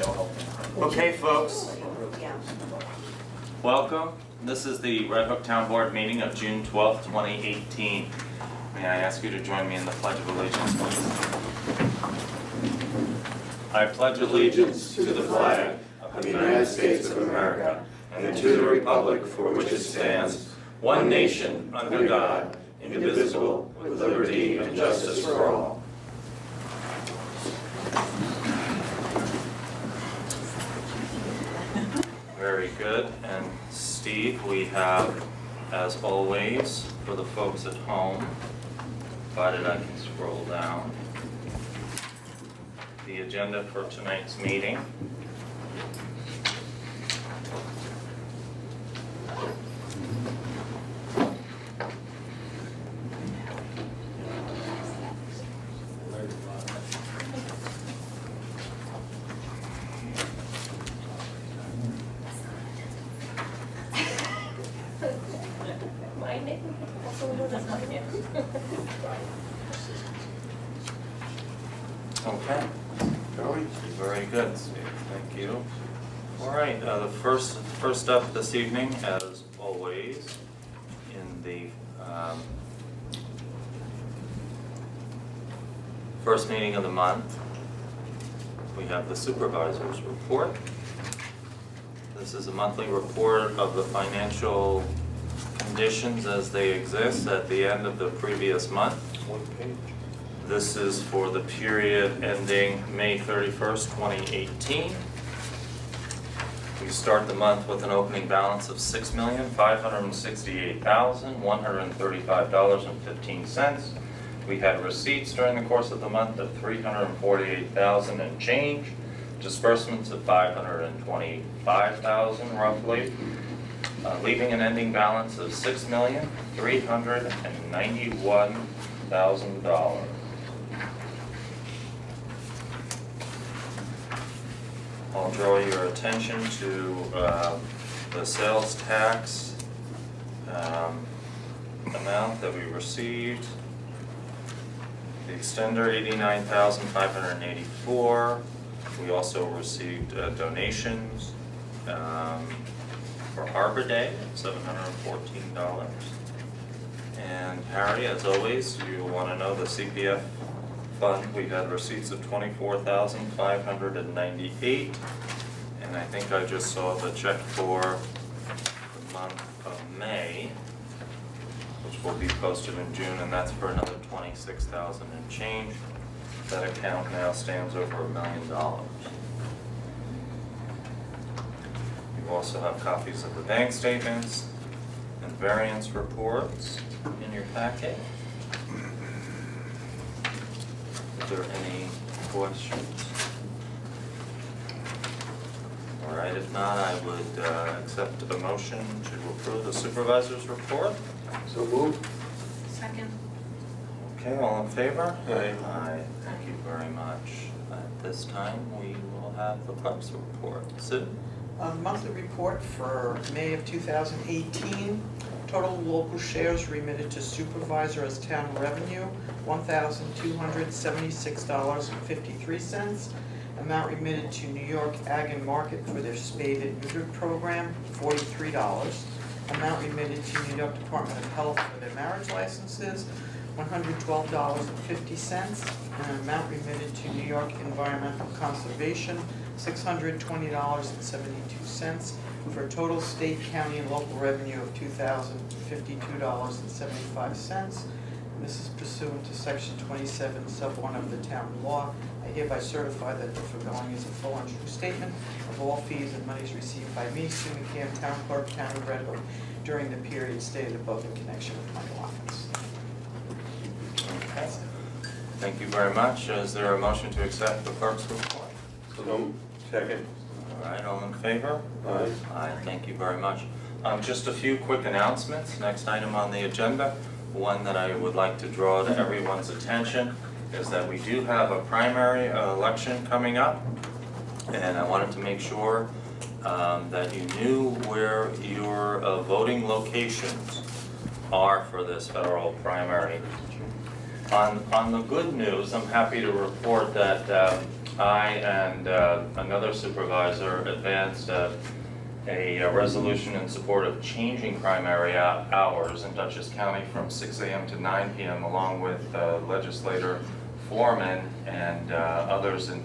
Okay, folks, welcome. This is the Red Hook Town Board meeting of June 12th, 2018. May I ask you to join me in the Pledge of Allegiance, please? I pledge allegiance to the flag of the United States of America and to the republic for which it stands, one nation, under God, indivisible, with liberty and justice for all. Very good. And Steve, we have, as always, for the folks at home, provided I can scroll down, the agenda for tonight's meeting. Okay. Very good, Steve. Thank you. All right. The first up this evening, as always, in the first meeting of the month, we have the supervisor's report. This is a monthly report of the financial conditions as they exist at the end of the previous month. One page. This is for the period ending May 31st, 2018. We start the month with an opening balance of $6,568,135.15. We had receipts during the course of the month of $348,000 and change, disbursements of $525,000 roughly, leaving an ending balance of $6,391,000. I'll draw your attention to the sales tax amount that we received. The extender, $89,584. We also received donations for Arbor Day, $714. And Harry, as always, you want to know the CPF fund. We had receipts of $24,598, and I think I just saw the check for the month of May, which will be posted in June, and that's for another $26,000 and change. That account now stands over $1 million. You also have copies of the bank statements and variance reports in your packet. Is there any questions? All right, if not, I would accept a motion to approve the supervisor's report. So moved. Second. Okay, all in favor? Aye. Aye, thank you very much. At this time, we will have the clerk's report. Sue? Monthly report for May of 2018. Total local shares remitted to supervisor as town revenue, $1,276.53. Amount remitted to New York Ag and Market for their spayed and neutered program, $43. Amount remitted to New York Department of Health for their marriage licenses, $112.50. And amount remitted to New York Environmental Conservation, $620.72, for a total state, county, and local revenue of $2,052.75. And this is pursuant to Section 27, Sub 1 of the town law. I hereby certify that the foregoing is a full and true statement of all fees and monies received by me, Sue McCann, Town Clerk, Town of Red Hook, during the period stated above in connection with my office. Okay. Thank you very much. Is there a motion to accept the clerk's report? So moved. Second. All right, all in favor? Aye. Aye, thank you very much. Just a few quick announcements. Next item on the agenda, one that I would like to draw to everyone's attention is that we do have a primary election coming up, and I wanted to make sure that you knew where your voting locations are for this federal primary. On the good news, I'm happy to report that I and another supervisor advanced a resolution in support of changing primary hours in Dutchess County from 6 a.m. to 9 p.m. along with legislator Foreman and others in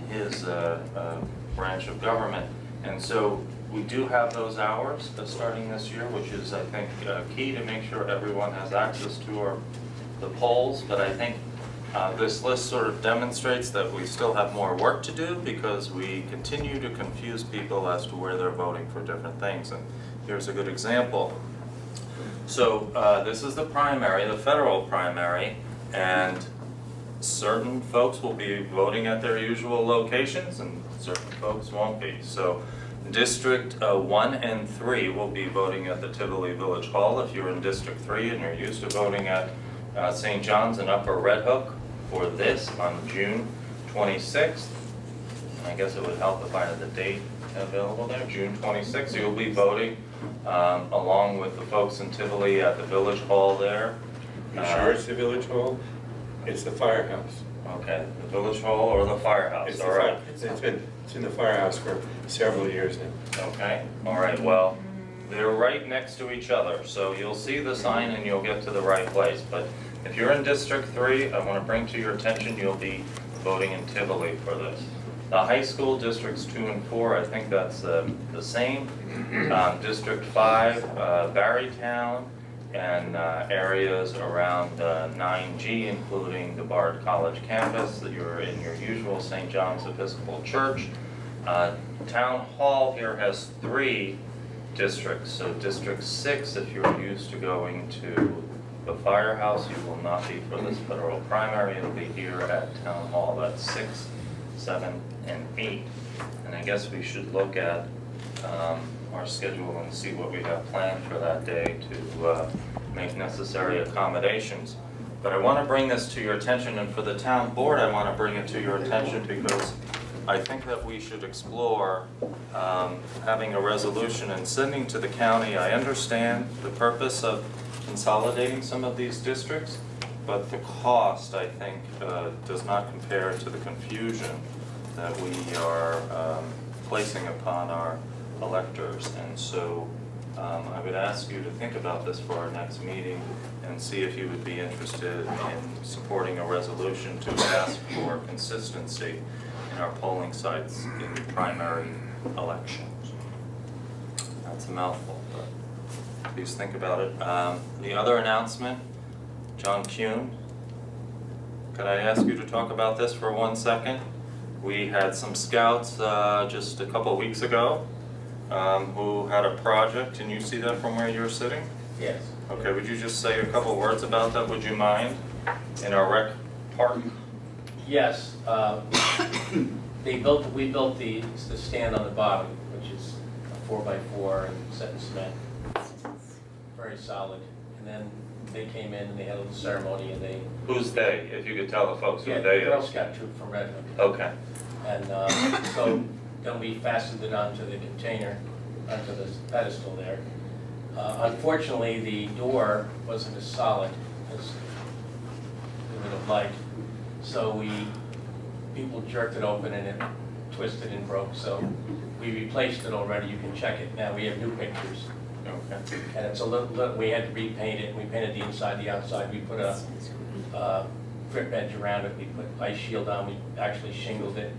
his branch of government. And so we do have those hours starting this year, which is, I think, key to make sure everyone has access to the polls. But I think this list sort of demonstrates that we still have more work to do because we continue to confuse people as to where they're voting for different things. And here's a good example. So this is the primary, the federal primary, and certain folks will be voting at their usual locations and certain folks won't be. So District 1 and 3 will be voting at the Tivoli Village Hall if you're in District 3 and you're used to voting at St. John's and Upper Red Hook for this on June 26th. I guess it would help if I had the date available there, June 26th. So you'll be voting along with the folks in Tivoli at the Village Hall there. You sure it's the Village Hall? It's the firehouse. Okay, the Village Hall or the firehouse, It's all right. It's in the firehouse for several years now. Okay, all right, well, they're right next to each other, so you'll see the sign and you'll get to the right place. But if you're in District 3, I want to bring to your attention, you'll be voting in Tivoli for this. The high school districts 2 and 4, I think that's the same. District 5, Barrytown, and areas around 9G, including the Bard College campus, that you're in your usual St. John's Episcopal Church. Town Hall here has 3 districts, so District 6, if you're used to going to the firehouse, you will not be for this federal primary, it'll be here at Town Hall. That's 6, 7, and 8. And I guess we should look at our schedule and see what we have planned for that day to make necessary accommodations. But I want to bring this to your attention, and for the town board I want to bring it to your attention because I think that we should explore having a resolution and sending to the county. I understand the purpose of consolidating some of these districts, but the cost, I think, does not compare to the confusion that we are placing upon our electors. And so I would ask you to think about this for our next meeting and see if you would be interested in supporting a resolution to ask for consistency in our polling sites in the primary elections. That's a mouthful, but please think about it. The other announcement, John Kuhn, could I ask you to talk about this for 1 second? We had some scouts just a couple weeks ago who had a project. Can you see that from where you're sitting? Yes. Okay, would you just say a couple words about that, would you mind, in our rec park? Yes. We built the stand on the bottom, which is a 4x4 and set in cement. Very solid. And then they came in and they had a little ceremony and they... Who's they, if you could tell the folks who Yeah, they the Girl is? Scout troop from Red Hook. Okay, And so then we fastened it onto the container, onto the pedestal there. Unfortunately, the door wasn't as solid as we would have liked. So people jerked it open and it twisted and broke. So we replaced it already. You can check it now. We have new pictures. okay. And it's a little, we had to repaint it. We painted the inside, the outside. We put a drip edge around it. We put ice shield on. We actually shingled it.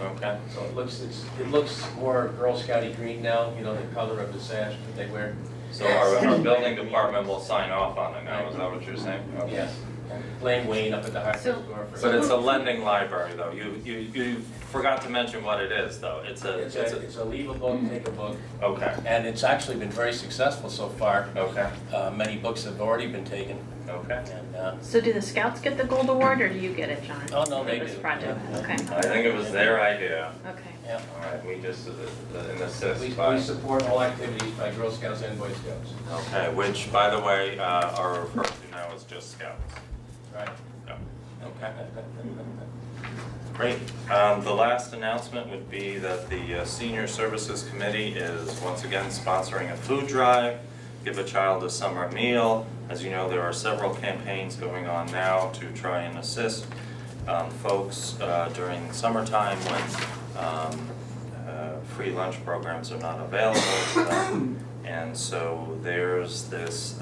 Okay, So it looks more Girl Scouty green now, you know, the color of the sash that they wear. so our building department will sign off on it now, is that what you're saying? Okay. Yes. And blame Wayne up at the hardware store for But it's a lending library though, you forgot to mention what it is though, it's a, leave a book, take a book, okay, and it's actually been very successful so far. okay, Many books have already been taken, okay. and, So do the scouts get the gold award, or do you get it, John? Oh, no, they For this do. project, Yeah. okay, I think it was their idea, okay. yeah. alright, we just, an We assist by, support all activities by Girl Scouts and Boy Scouts. okay, which by the way, are referred to now as just Scouts. Right. Yeah. Okay. Great. The last announcement would be that the Senior Services Committee is once again sponsoring a food drive, Give a Child a Summer Meal. As you know, there are several campaigns going on now to try and assist folks during summertime when free lunch programs are not available to them. And so there's this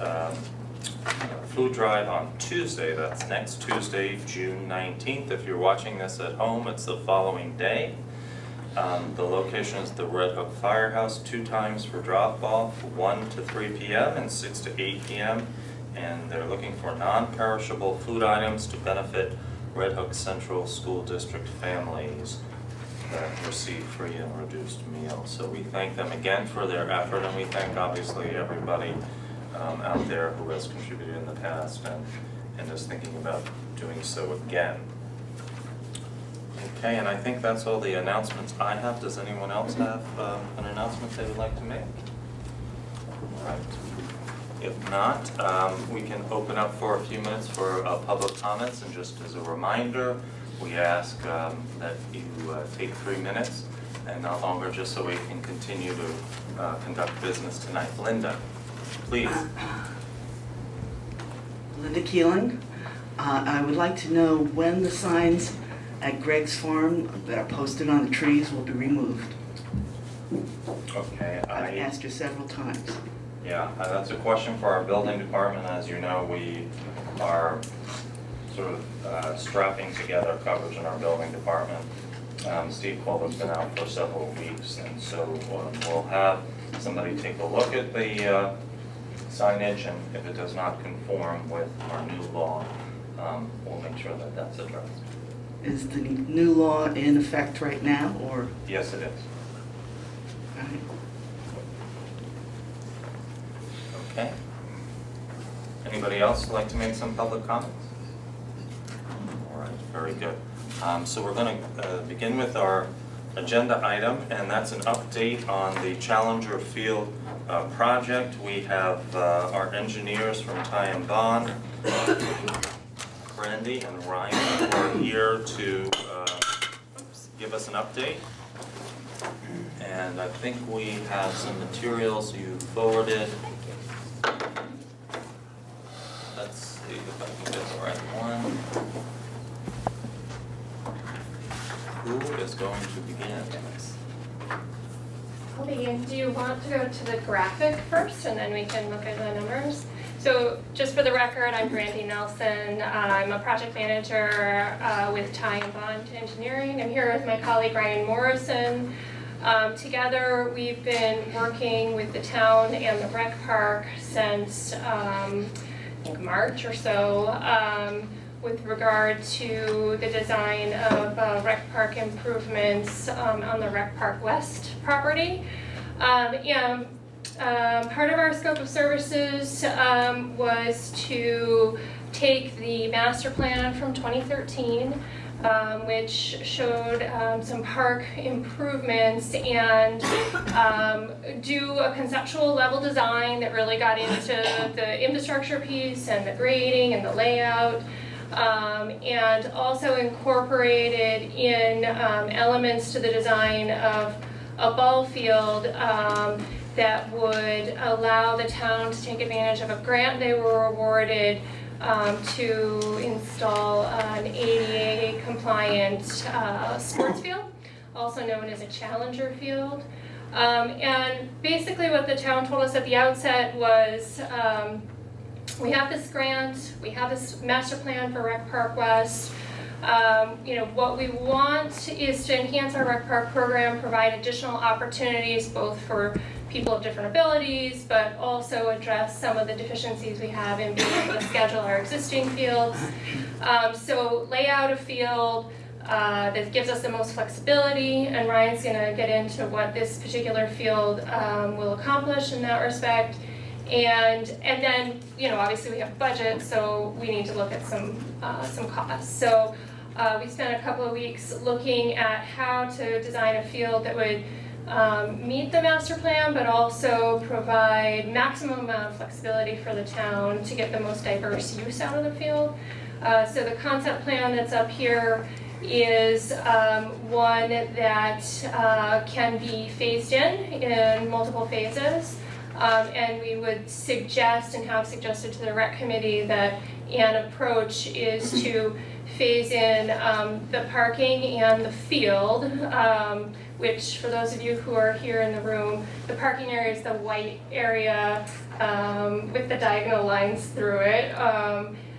food drive on Tuesday, that's next Tuesday, June 19th. If you're watching this at home, it's the following day. The location is the Red Hook Firehouse, 2 times for drop-off, 1 to 3 p.m. and 6 to 8 p.m. And they're looking for non-perishable food items to benefit Red Hook Central School District families that receive free and reduced meals. So we thank them again for their effort, and we thank obviously everybody out there who has contributed in the past and is thinking about doing so again. Okay, and I think that's all the announcements I have. Does anyone else have an announcement they would like to make? All right. If not, we can open up for a few minutes for public comments, and just as a reminder, we ask that you take 3 minutes and not longer, just so we can continue to conduct business tonight. Linda, please. Linda Keeling. I would like to know when the signs at Greg's Farm that are posted on the trees will be removed. Okay, I've asked you several times. Yeah, that's a question for our building department. As you know, we are sort of strapping together coverage in our building department. Steve Culver's been out for several weeks, and so we'll have somebody take a look at the signage, and if it does not conform with our new law, we'll make sure that that's addressed. Is the new law in effect right now, or? Yes, it is. Okay. Anybody else like to make some public comments? All right, very good. So we're going to begin with our agenda item, and that's an update on the Challenger Field project. We have our engineers from Ty and Bond, Brandy and Ryan, who are here to give us an update. And I think we have some materials you forwarded. Let's see if I can get the right one. Who is going to begin? I'll begin. Do you want to go to the graphic first and then we can look at the numbers? So just for the record, I'm Brandy Nelson. I'm a project manager with Ty and Bond Engineering. I'm here with my colleague Ryan Morrison. Together we've been working with the town and the rec park since I think March or so with regard to the design of rec park improvements on the Rec Park West property. And part of our scope of services was to take the master plan from 2013, which showed some park improvements and do a conceptual level design that really got into the infrastructure piece and the grading and the layout. And also incorporated in elements to the design of a ball field that would allow the town to take advantage of a grant they were awarded to install an ADA compliant sports field, also known as a Challenger field. And basically what the town told us at the outset was we have this grant, we have this master plan for Rec Park West. What we want is to enhance our Rec Park program, provide additional opportunities both for people of different abilities, but also address some of the deficiencies we have in being able to schedule our existing fields. So lay out a field that gives us the most flexibility, and Ryan's gonna get into what this particular field will accomplish in that respect. And then, obviously we have budget, so we need to look at some costs. So we spent a couple of weeks looking at how to design a field that would meet the master plan, but also provide maximum amount of flexibility for the town to get the most diverse use out of the field. So the concept plan that's up here is one that can be phased in multiple phases. And we would suggest and have suggested to the rec committee that an approach is to phase in the parking and the field, which for those of you who are here in the room, the parking area is the white area with the diagonal lines through it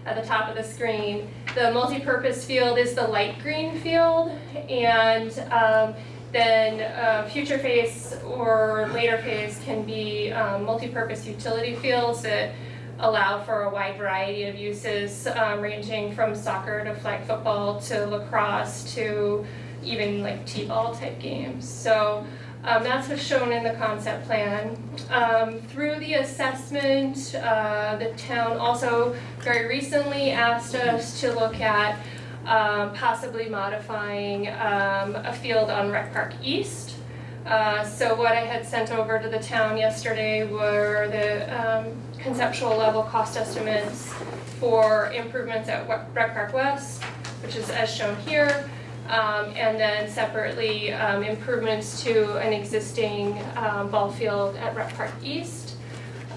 at the top of the screen. The multi-purpose field is the light green field, and then future phase or later phase can be multi-purpose utility fields that allow for a wide variety of uses, ranging from soccer to flag football to lacrosse to even like t-ball type games. So that's what's shown in the concept plan. Through the assessment, the town also very recently asked us to look at possibly modifying a field on Rec Park East. So what I had sent over to the town yesterday were the conceptual level cost estimates for improvements at Rec Park West, which is as shown here, and then separately improvements to an existing ball field at Rec Park East.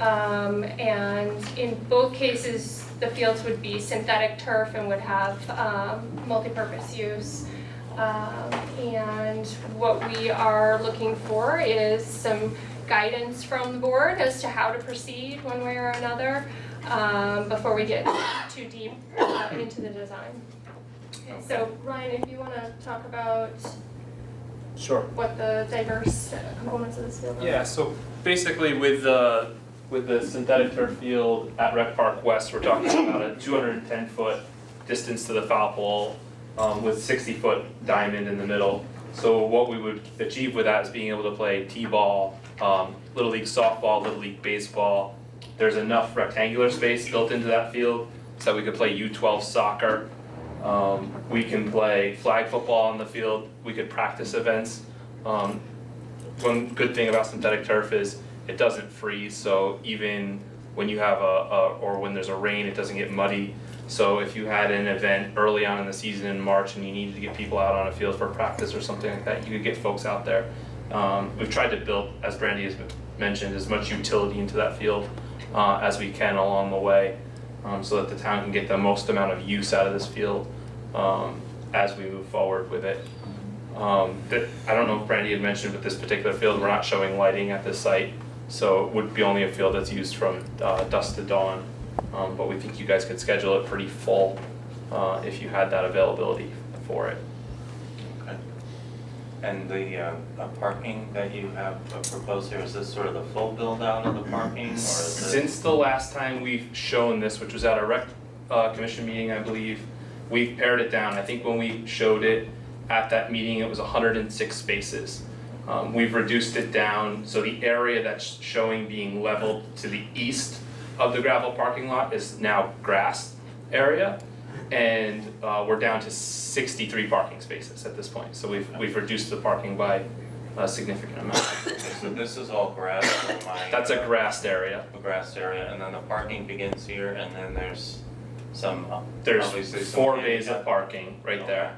And in both cases, the fields would be synthetic turf and would have multi-purpose use. And what we are looking for is some guidance from the board as to how to proceed one way or another before we get too deep into the design. So Ryan, if you want to talk about Sure. what the diverse components of this field are. Yeah, so basically with the synthetic turf field at Rec Park West, we're talking about a 210-foot distance to the foul pole with 60-foot diamond in the middle. So what we would achieve with that is being able to play t-ball, Little League softball, Little League baseball. There's enough rectangular space built into that field so that we could play U12 soccer. We can play flag football on the field. We could practice events. One good thing about synthetic turf is it doesn't freeze, so even when you have or when there's a rain, it doesn't get muddy. So if you had an event early on in the season in March and you needed to get people out on a field for practice or something like that, you could get folks out there. We've tried to build, as Brandy has mentioned, as much utility into that field as we can along the way, so that the town can get the most amount of use out of this field as we move forward with it. I don't know if Brandy had mentioned, but this particular field, we're not showing lighting at this site, so it would be only a field that's used from dusk to dawn. But we think you guys could schedule it pretty full if you had that availability for it. Okay. And the parking that you have proposed here, is this sort of the full build out of the parking, or is it? Since the last time we've shown this, which was at a rec commission meeting, I believe, we've pared it down. I think when we showed it at that meeting, it was 106 spaces. We've reduced it down, so the area that's showing being leveled to the east of the gravel parking lot is now grass area, and we're down to 63 parking spaces at this point. So we've reduced the parking by a significant amount. So this is all grass from my. That's a grassed area. A grassed area, and then the parking begins here, and then there's some, There's obviously some 4 bays of handicap. parking right there.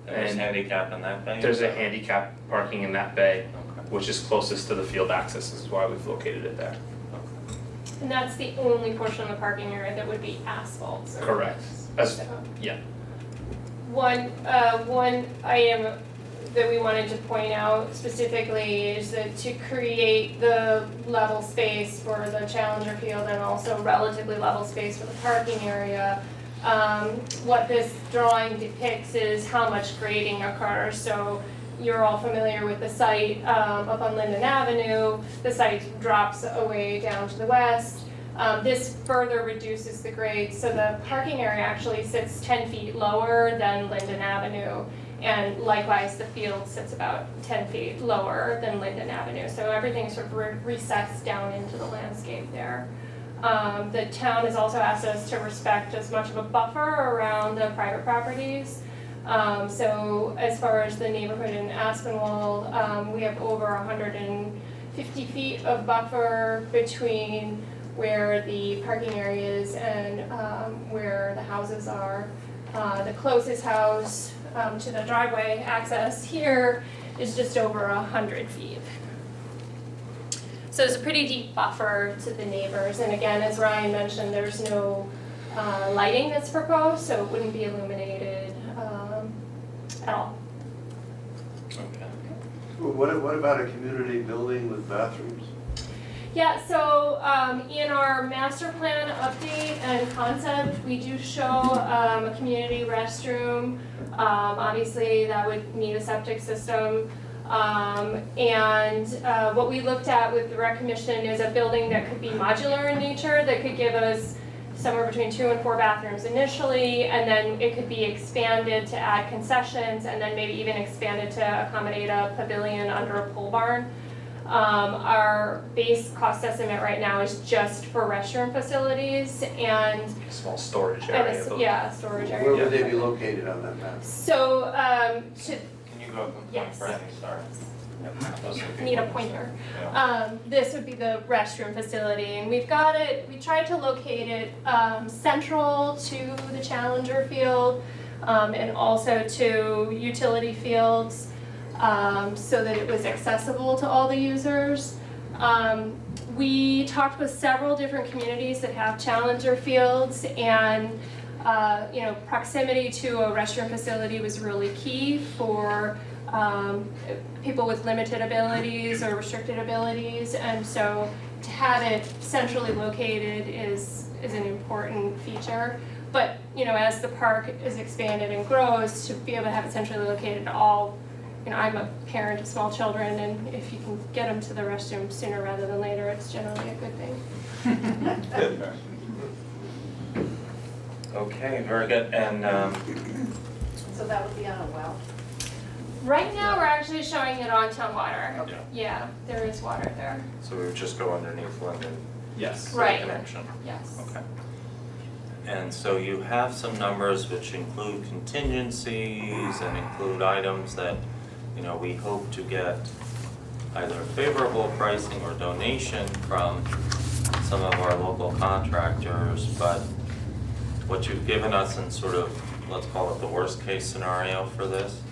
And there's and handicap in that bay? There's a handicap parking in that bay, Okay. which is closest to the field access, is why we've located it there. And that's the only portion of the parking area that would be asphalt. So Correct. so- Yeah. One item that we wanted to point out specifically is that to create the level space for the Challenger field and also relatively level space for the parking area, what this drawing depicts is how much grading occurs. So you're all familiar with the site up on Linden Avenue. The site drops away down to the west. This further reduces the grade, so the parking area actually sits 10 feet lower than Linden Avenue, and likewise the field sits about 10 feet lower than Linden Avenue. So everything sort of resets down into the landscape there. The town has also asked us to respect as much of a buffer around the private properties. So as far as the neighborhood in Aspinwall, we have over 150 feet of buffer between where the parking area is and where the houses are. The closest house to the driveway access here is just over 100 feet. So there's a pretty deep buffer to the neighbors, and again, as Ryan mentioned, there's no lighting that's proposed, so it wouldn't be illuminated at all. Okay. Well, what about a community building with bathrooms? Yeah, so in our master plan update and concept, we do show a community restroom. Obviously, that would need a septic system. And what we looked at with the rec commission is a building that could be modular in nature, that could give us somewhere between 2 and 4 bathrooms initially, and then it could be expanded to add concessions, and then maybe even expanded to accommodate a pavilion under a pole barn. Our base cost estimate right now is just for restroom facilities and Small storage area. but- yeah, storage area. Where would they be located on that map? So, to Can you go, Yes. Brandy, sorry. Those would be need a ones. pointer. Yeah. This would be the restroom facility, and we've got it, we tried to locate it, central to the Challenger field, and also to utility fields, so that it was accessible to all the users. We talked with several different communities that have Challenger fields, and proximity to a restroom facility was really key for people with limited abilities or restricted abilities, and so to have it centrally located is an important feature. But as the park is expanded and grows, to be able to have it centrally located to all, I'm a parent of small children, and if you can get them to the restroom sooner rather than later, it's generally a good thing. Okay, very good, and So that would be on a well? Right now, we're actually showing it on town water. Okay. Yeah, there is water there, so we would just go underneath Linden Yes. Right. connection. yes. Okay. And so you have some numbers which include contingencies and include items that, we hope to get either favorable pricing or donation from some of our local contractors, but what you've given us in sort of, let's call it the worst case scenario for this,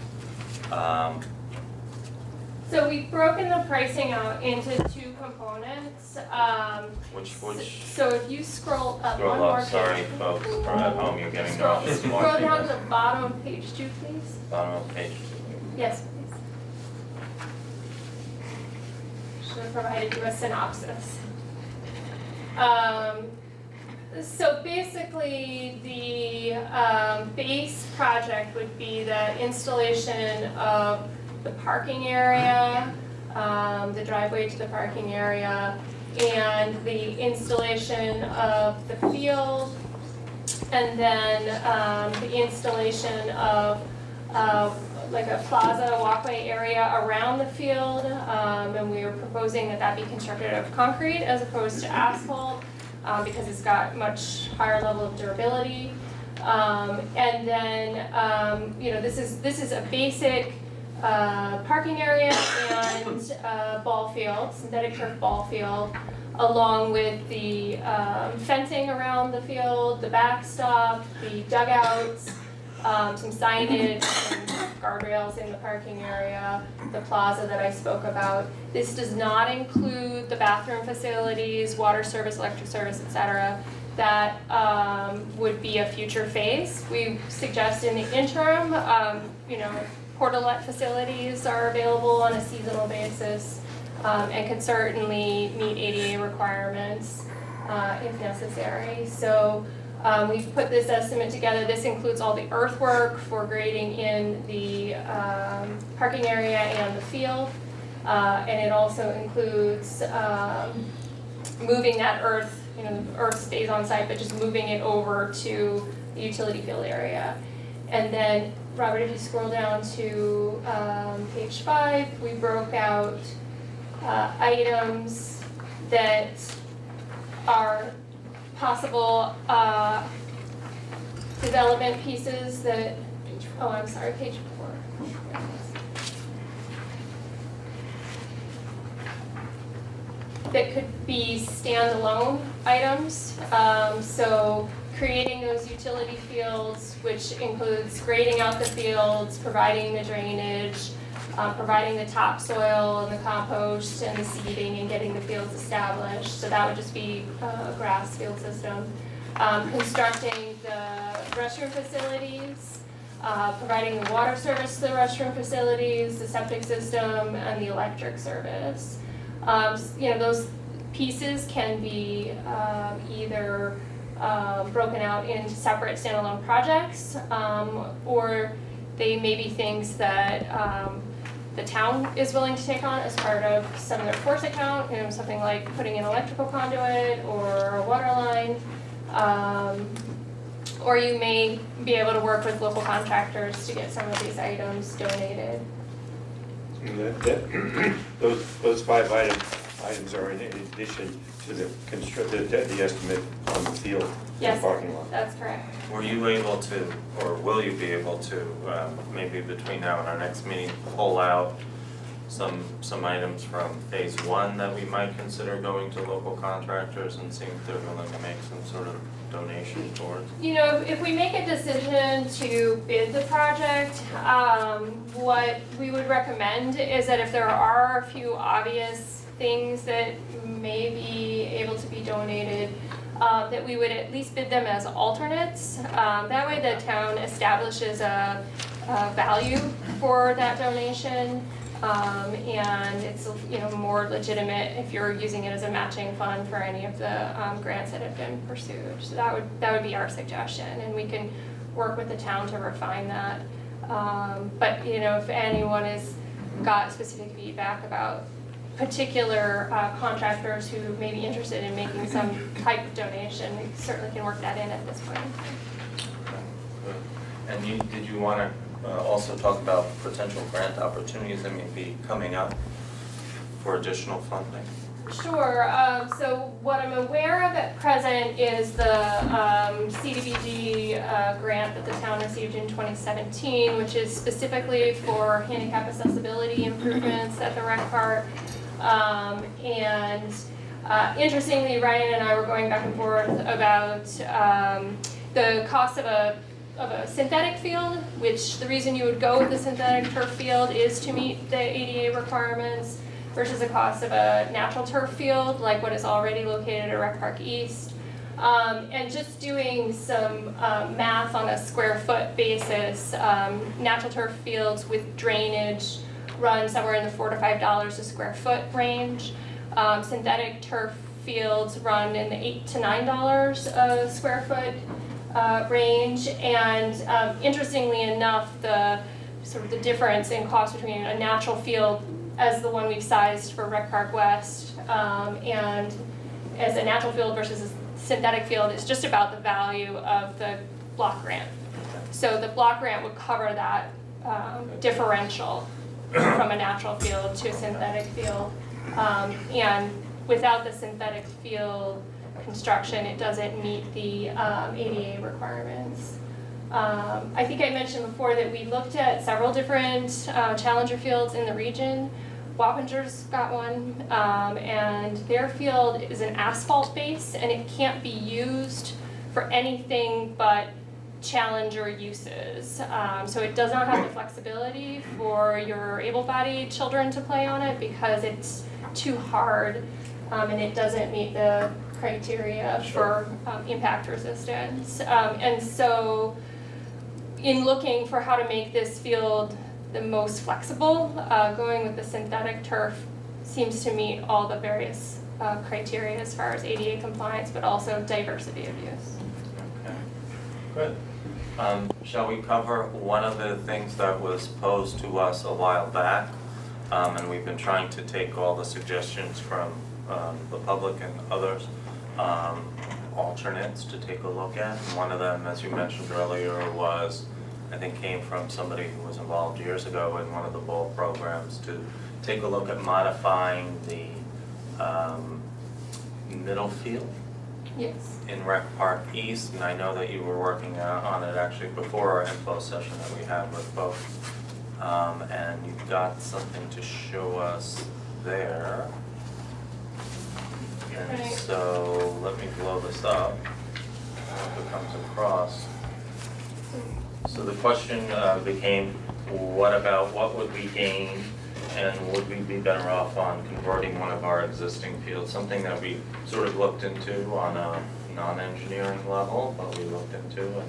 So we've broken the pricing out into 2 components. which, So if you scroll up one scroll more up, page. sorry folks, or at home, you're getting Scroll, no. scroll down to the bottom of page 2, please. Bottom of page 2. Yes, please. Should have provided you a synopsis. So basically, the base project would be the installation of the parking area, the driveway to the parking area, and the installation of the field, and then the installation of like a plaza walkway area around the field, and we are proposing that be constructed of concrete as opposed to asphalt, because it's got much higher level of durability. And then, this is a basic parking area and ball field, synthetic turf ball field, along with the fencing around the field, the backstop, the dugouts, some signage, some guardrails in the parking area, the plaza that I spoke about. This does not include the bathroom facilities, water service, electric service, etc. That would be a future phase. We suggest in the interim, portalet facilities are available on a seasonal basis, and can certainly meet ADA requirements if necessary. So we've put this estimate together. This includes all the earthwork for grading in the parking area and the field. And it also includes moving that earth, the earth stays on site, but just moving it over to the utility field area. And then, Robert, if you scroll down to page 5, we broke out items that are possible development pieces that, page 4. That could be standalone items. So creating those utility fields, which includes grading out the fields, providing the drainage, providing the topsoil and the compost and the seeding and getting the fields established. So that would just be a grass field system. Constructing the restroom facilities, providing the water service to the restroom facilities, the septic system, and the electric service. Those pieces can be either broken out into separate standalone projects, or they may be things that the town is willing to take on as part of some of their force account, something like putting in electrical conduit or a water line. Or you may be able to work with local contractors to get some of these items donated. Those 5 items are in addition to the estimate on the field and Yes, parking lot. that's correct. Were you able to, or will you be able to, maybe between now and our next meeting, pull out some items from phase 1 that we might consider going to local contractors and seeing if they're willing to make some sort of donation towards? If we make a decision to bid the project, what we would recommend is that if there are a few obvious things that may be able to be donated, that we would at least bid them as alternates. That way the town establishes a value for that donation, and it's more legitimate if you're using it as a matching fund for any of the grants that have been pursued. So that would be our suggestion, and we can work with the town to refine that. But if anyone has got specific feedback about particular contractors who may be interested in making some type of donation, we certainly can work that in at this point. And did you want to also talk about potential grant opportunities that may be coming up for additional funding? Sure. So what I'm aware of at present is the CDBG grant that the town received in 2017, which is specifically for handicap accessibility improvements at the rec park. Interestingly, Ryan and I were going back and forth about the cost of a synthetic field, which the reason you would go with the synthetic turf field is to meet the ADA requirements, versus the cost of a natural turf field, like what is already located at Rec Park East. And just doing some math on a square foot basis, natural turf fields with drainage run somewhere in the $4 to $5 a square foot range. Synthetic turf fields run in the $8 to $9 a square foot range. And interestingly enough, the difference in cost between a natural field as the one we've sized for Rec Park West and as a natural field versus a synthetic field is just about the value of the block grant. So the block grant would cover that differential from a natural field to a synthetic field. And without the synthetic field construction, it doesn't meet the ADA requirements. I think I mentioned before that we looked at several different challenger fields in the region. Wappinger's got one, and their field is an asphalt base, and it can't be used for anything but challenger uses. So it does not have the flexibility for your able-bodied children to play on it because it's too hard, and it doesn't meet the criteria for impact resistance. And so in looking for how to make this field the most flexible, going with the synthetic turf seems to meet all the various criteria as far as ADA compliance, but also diversity of use. Okay, good. Shall we cover one of the things that was posed to us a while back? And we've been trying to take all the suggestions from the public and others, alternates to take a look at. And one of them, as you mentioned earlier, was, I think came from somebody who was involved years ago in one of the ball programs to take a look at modifying the middle field Yes. in Rec Park East, and I know that you were working on it actually before our info session that we had with both. And you've got something to show us there. And Right. so let me blow this up. I hope it comes across. So the question became, what would we gain, and would we be better off on converting one of our existing fields? Something that we sort of looked into on a non-engineering level, but we looked into,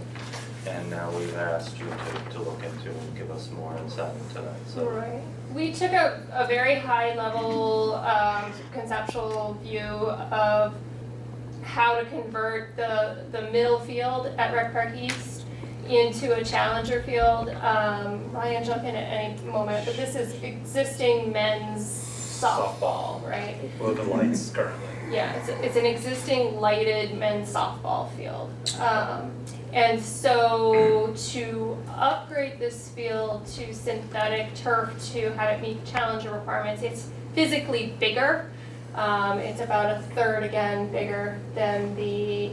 and now we've asked you to look into and give us more insight into that, so. Right. We took a very high level conceptual view of how to convert the middle field at Rec Park East into a challenger field. Ryan, jump in at any moment, but this is existing men's softball, right? Well, the lights currently. Yeah, it's an existing lighted men's softball field. And so to upgrade this field to synthetic turf to have it meet challenger requirements, it's physically bigger. It's about a third again bigger than the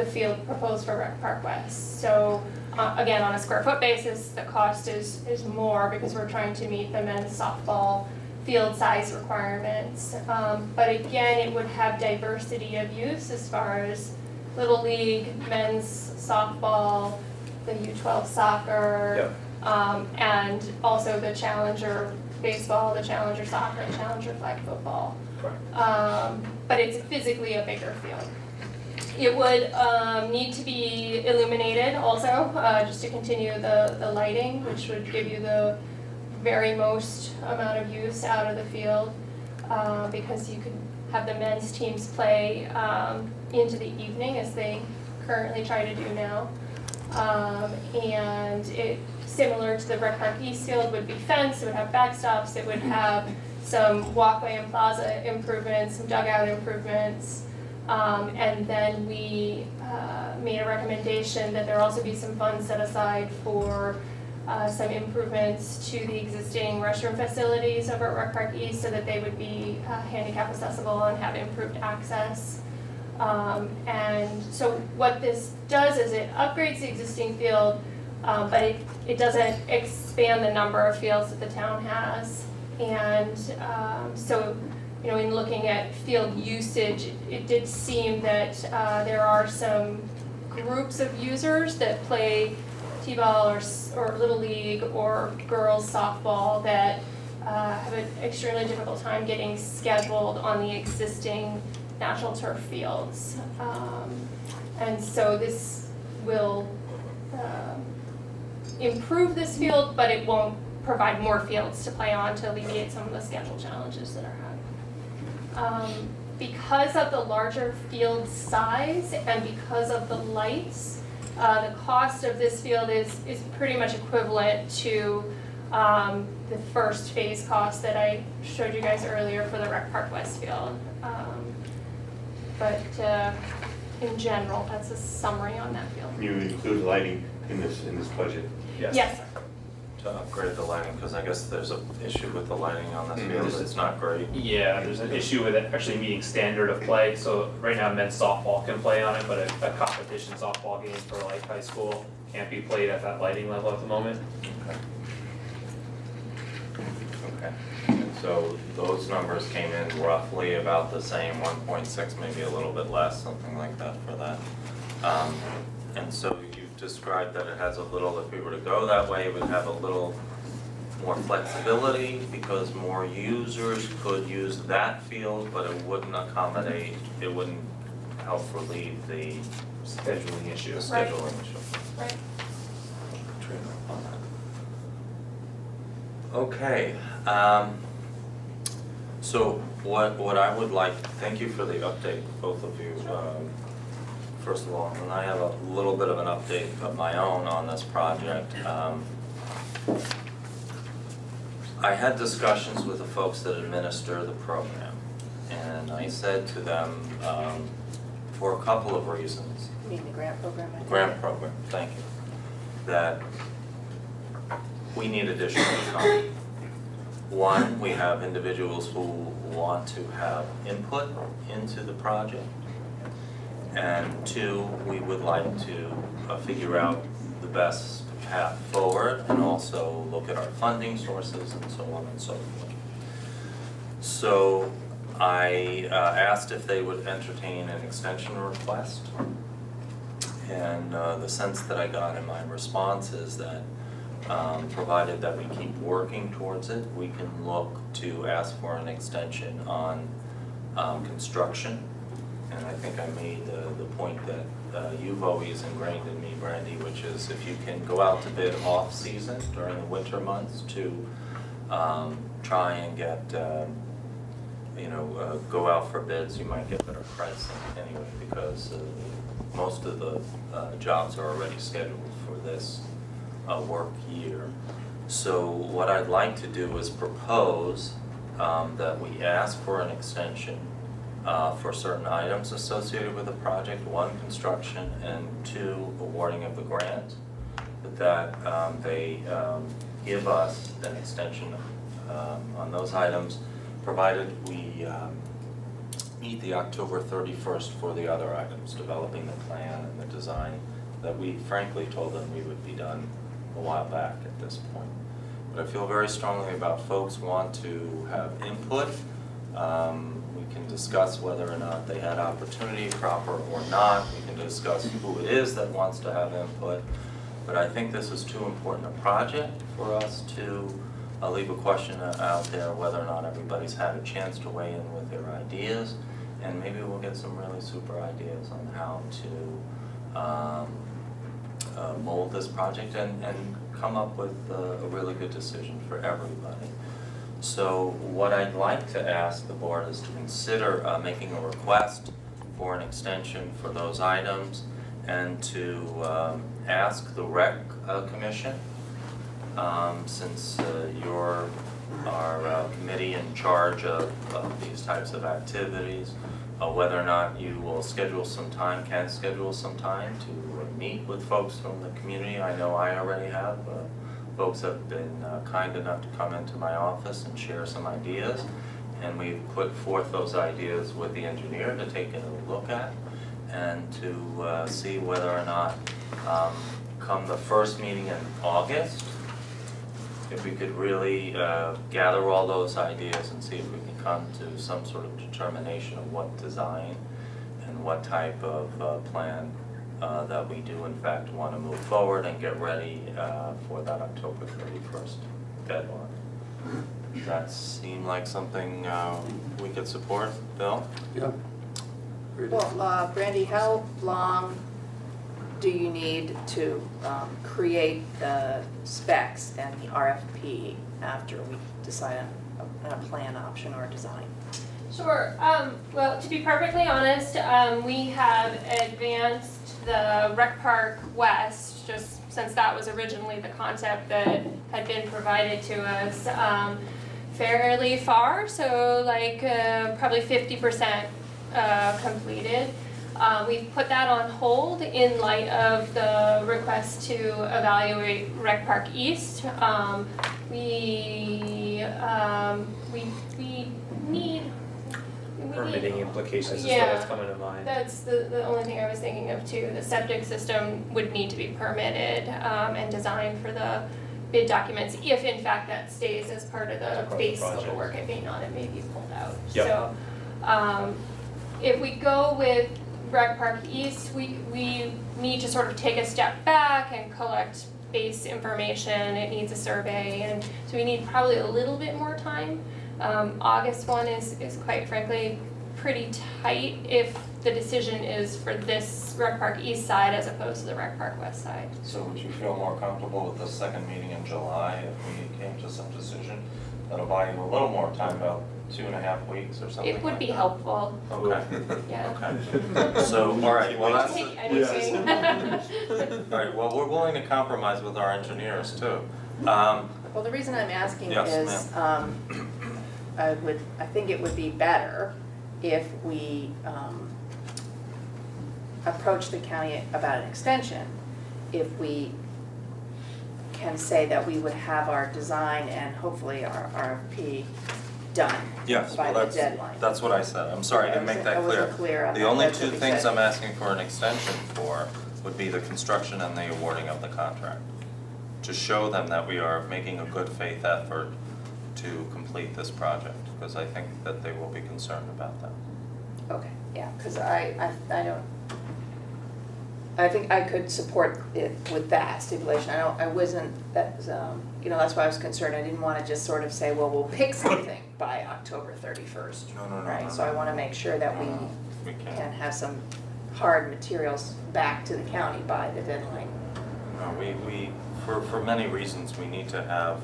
field proposed for Rec Park West. So again, on a square foot basis, the cost is more because we're trying to meet the men's softball field size requirements. But again, it would have diversity of use as far as Little League, men's softball, the U12 soccer, and also the challenger baseball, the challenger soccer, and challenger flag football. But it's physically a bigger field. It would need to be illuminated also, just to continue the lighting, which would give you the very most amount of use out of the field, because you could have the men's teams play into the evening as they currently try to do now. And it, similar to the Rec Park East field, would be fenced, it would have backstops, it would have some walkway and plaza improvements, some dugout improvements. And then we made a recommendation that there also be some funds set aside for some improvements to the existing restroom facilities over at Rec Park East so that they would be handicap accessible and have improved access. And so what this does is it upgrades the existing field, but it doesn't expand the number of fields that the town has. And so, you know, in looking at field usage, it did seem that there are some groups of users that play t-ball or Little League or girls softball that have an extremely difficult time getting scheduled on the existing natural turf fields. And so this will improve this field, but it won't provide more fields to play on to alleviate some of the schedule challenges that are had. Because of the larger field size and because of the lights, the cost of this field is pretty much equivalent to the first phase cost that I showed you guys earlier for the Rec Park West field. But in general, that's a summary on that field. You include lighting in this budget? Yes, sir. To upgrade the lighting, because I guess there's an issue with the lighting on the field, it's not great. Yeah, there's an issue with it actually meeting standard of play, so right now men's softball can play on it, but a competition softball game for like high school can't be played at that lighting level at the moment. Okay. And so those numbers came in roughly about the same, 1.6, maybe a little bit less, something like that for that. And so you've described that it has a little, if we were to go that way, it would have a little more flexibility because more users could use that field, but it wouldn't accommodate, it wouldn't help relieve the Scheduling issue. scheduling issue. Right. Okay, so what I would like, thank you for the update, both of you, first of all, and I have a little bit of an update of my own on this project. I had discussions with the folks that administer the program, and I said to them, for a couple of reasons, You mean the grant program? I think? grant program, thank you, that we need additional funding. One, we have individuals who want to have input into the project. And two, we would like to figure out the best path forward and also look at our funding sources and so on and so forth. So I asked if they would entertain an extension request. And the sense that I got in my response is that provided that we keep working towards it, we can look to ask for an extension on construction. And I think I made the point that you've always ingrained in me, Brandy, which is if you can go out to bid off-season during the winter months to try and get, go out for bids, you might get better pricing anyway, because most of the jobs are already scheduled for this work year. So what I'd like to do is propose that we ask for an extension for certain items associated with the project, 1, construction, and 2, awarding of the grant, that they give us an extension on those items, provided we meet the October 31st for the other items, developing the plan and the design that we frankly told them we would be done a while back at this point. But I feel very strongly about folks want to have input. We can discuss whether or not they had opportunity, proper or not. We can discuss who it is that wants to have input. But I think this is too important a project for us to leave a question out there whether or not everybody's had a chance to weigh in with their ideas. And maybe we'll get some really super ideas on how to mold this project and come up with a really good decision for everybody. So what I'd like to ask the board is to consider making a request for an extension for those items and to ask the Rec Commission, since you're our committee in charge of these types of activities, whether or not you will schedule some time, can schedule some time to meet with folks from the community. I know I already have. Folks have been kind enough to come into my office and share some ideas, and we've put forth those ideas with the engineer to take a look at and to see whether or not come the first meeting in August, if we could really gather all those ideas and see if we can come to some sort of determination of what design and what type of plan that we do in fact want to move forward and get ready for that October 31st deadline. Does that seem like something we could support, Bill? Yeah. Well, Brandy, how long do you need to create the specs and the RFP after we decide on a plan option or design? Sure. Well, to be perfectly honest, we have advanced the Rec Park West, just since that was originally the concept that had been provided to us, fairly far. So like probably 50% completed. We've put that on hold in light of the request to evaluate Rec Park East. We need Permitting implications is Yeah. what's coming to mind. That's the only thing I was thinking of too. The septic system would need to be permitted and designed for the bid documents, if in fact that stays as part of the base scope of work. It may not, it may be pulled out. Yep. So if we go with Rec Park East, we need to sort of take a step back and collect base information. It needs a survey, and so we need probably a little bit more time. August 1 is quite frankly pretty tight if the decision is for this Rec Park East side as opposed to the Rec Park West side. So would you feel more comfortable with the second meeting in July if we came to some decision? That'll buy you a little more time, about 2.5 weeks or something It would like be that. helpful, Okay, yeah. okay. So, all right, well, I'll that's, take anything. all right, well, we're willing to compromise with our engineers too. Well, the reason I'm asking Yes, is, I think it would be better if we approach the county about an extension, if we can say that we would have our design and hopefully our RFP done Yes, by well, the deadline. that's what I said. I'm sorry, I didn't make that I clear. wasn't clear on The that. only That's two what we things said. I'm asking for an extension for would be the construction and the awarding of the contract. To show them that we are making a good faith effort to complete this project, because I think that they will be concerned about that. Okay, yeah, because I don't, I think I could support it with that stipulation. I wasn't, that's why I was concerned. I didn't wanna just sort of say, well, we'll pick something by October 31st. No, Right, so I wanna make sure that we We can can't. have some hard materials back to the county by the deadline. No, for many reasons, we need to have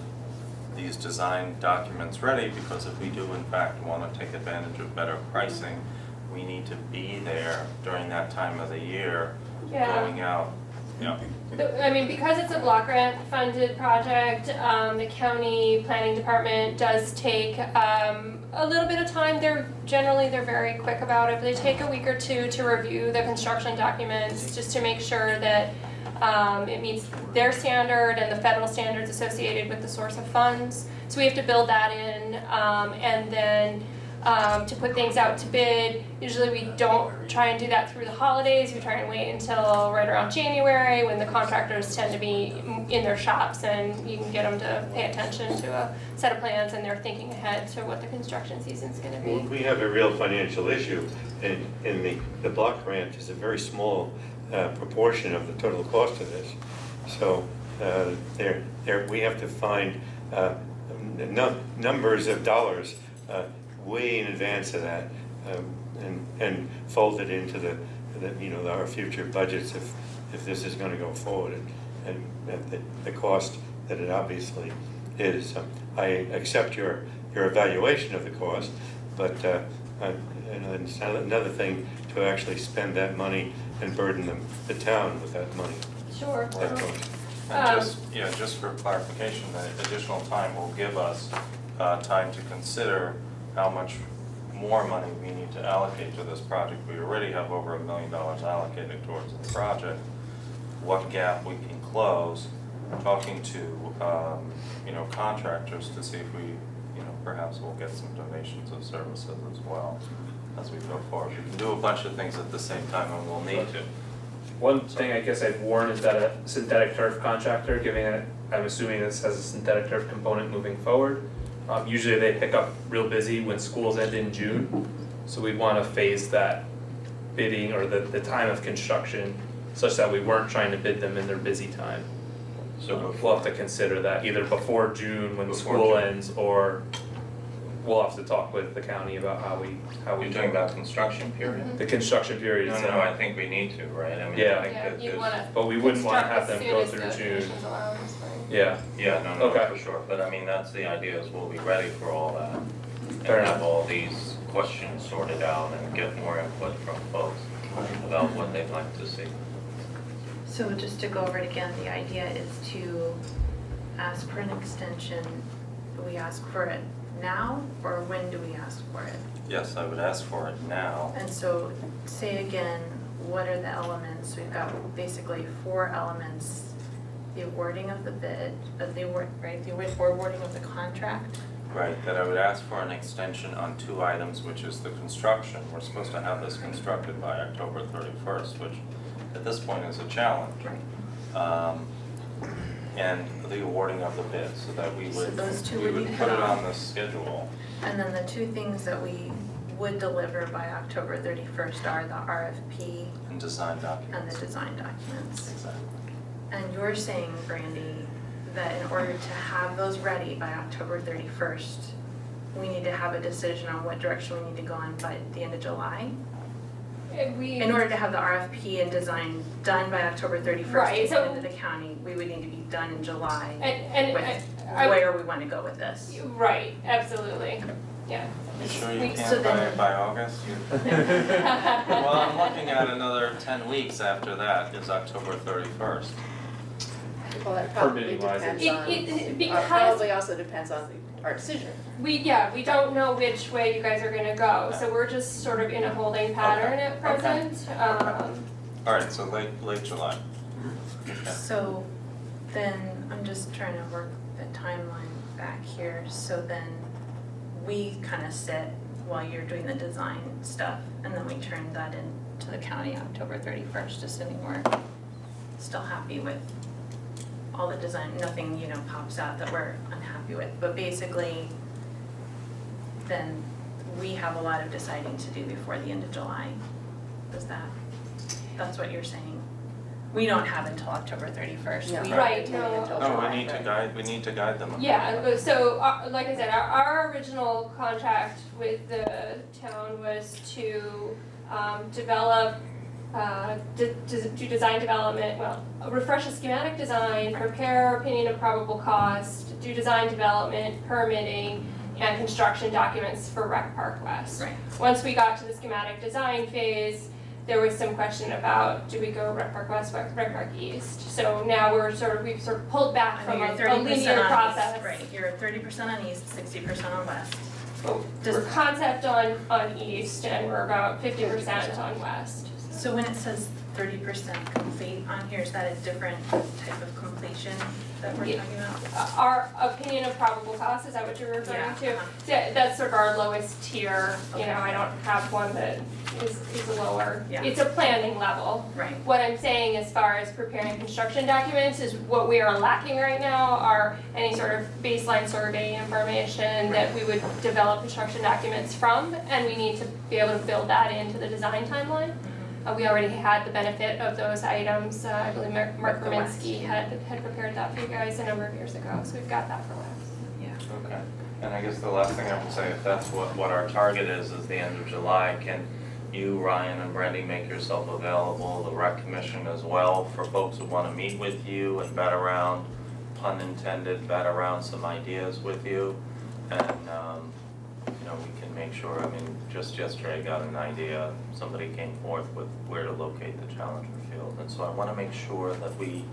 these design documents ready, because if we do in fact want to take advantage of better pricing, we need to be there during that time of the year, Yeah. going out, I mean, because it's a block grant funded project, the county planning department does take a little bit of time. They're very quick about it, but they take a week or two to review the construction documents just to make sure that it meets their standard and the federal standards associated with the source of funds. So we have to build that in, and then to put things out to bid. Usually we don't try and do that through the holidays. We try and wait until right around January, when the contractors tend to be in their shops and you can get them to pay attention to a set of plans and they're thinking ahead to what the construction season's gonna be. We have a real financial issue, and the block grant is a very small proportion of the total cost of this. So we have to find numbers of dollars way in advance of that, and fold it into our future budgets if this is going to go forward, and at the cost that it obviously is. I accept your evaluation of the cost, but it's another thing to actually spend that money and burden the town with that money. Sure. That cost. And just for clarification, the additional time will give us time to consider how much more money we need to allocate to this project. We already have over $1 million allocated towards the project. What gap we can close, talking to contractors to see if we perhaps we'll get some donations of services as well as we go forward. We can do a bunch of things at the same time, and we'll need to. One thing I guess I'd warn is that a synthetic turf contractor, I'm assuming this has a synthetic turf component moving forward. Usually they pick up real busy when schools end in June, so we'd want to phase that bidding or the time of construction such that we weren't trying to bid them in their busy time. So we'll have to consider that either before June when the Before school June. ends, or we'll have to talk with the county about how we You're do talking about construction period? the construction period. No, I think we need to, right? I mean, Yeah. I think Yeah, that you there's. wanna But we wouldn't want to have them go construct through as soon June. as the conditions allow in the spring. Yeah, Yeah, no, Okay. for sure, but I mean, that's the idea, is we'll be ready for all that. Fair And have enough. all these questions sorted out and get more input from folks about what they'd like to see. So just to go over it again, the idea is to ask for an extension. Do we ask for it now, or when do we ask for it? Yes, I would ask for it now. And so say again, what are the elements? We've got basically 4 elements. The awarding of the bid, the awarding of the contract. Right, that I would ask for an extension on 2 items, which is the construction. We're supposed to have this constructed by October 31st, which at this point is a challenge. Right. And the awarding of the bid, so that we So would, those two we would would be put put it on. on the schedule. And then the 2 things that we would deliver by October 31st are the RFP And design and documents. the design documents. Exactly. And you're saying, Brandy, that in order to have those ready by October 31st, we need to have a decision on what direction we need to go in by the end of July? In order to have the RFP and design done by October 31st Right, to so- get into the county, we would need to be done in July And with I- where we want to go with this. Right, absolutely, yeah. You sure you We- so can't then- by August? Well, I'm looking at another 10 weeks after that is October 31st. Well, that probably Permitting wise, depends It- on, because- probably also depends on our decision. We don't know which way you guys are gonna go, so we're just sort of in a holding pattern at Okay. present. All right, so late July. Okay. So then, I'm just trying to work the timeline back here, so then we kind of sit while you're doing the design stuff, and then we turn that into the county October 31st, assuming we're still happy with all the design, nothing, pops out that we're unhappy with, but basically, then we have a lot of deciding to do before the end of July. That's what you're saying? we don't have until October 31st. Yeah. We Right, don't no. until No, July, we need to guide them. Yeah, but so, like I said, our original contract with the town was to develop, do design development, well, refresh a schematic design, prepare opinion of probable cost, do design development, permitting, and construction documents for Rec Park West. Right. Once we got to the schematic design phase, there was some question about, do we go Rec Park West, Rec Park East? So now we've sort of pulled back I from know a you're 30% linear on process. east, right, you're 30% on east, 60% on west. We're concept on east and we're about 50% on west. So when it says 30% complete on here, is that a different type of completion that we're Yeah. talking about? Our opinion of probable cost, is that what you're referring Yeah, to? uh-huh. Yeah, that's sort of our lowest tier, you Okay. know, I don't have one that is lower. Yeah. It's a planning level. Right, What I'm saying as far as preparing construction documents is what we are lacking right now are any sort of baseline survey information that we would develop construction documents from, and we need to be able to build that into the design timeline. We already had the benefit of those items, I believe Mark The West, Rominsky yeah. had prepared that for you guys a number of years ago, so we've got that for West. yeah. Okay, and I guess the last thing I would say, if that's what our target is the end of July, can you, Ryan, and Brandy make yourself available, the rec commission as well, for folks who wanna meet with you and bat around, pun intended, bat around some ideas with you? And, you know, we can make sure, I mean, just yesterday I got an idea, somebody came forth with where to locate the Challenger Field. And so I wanna make sure that we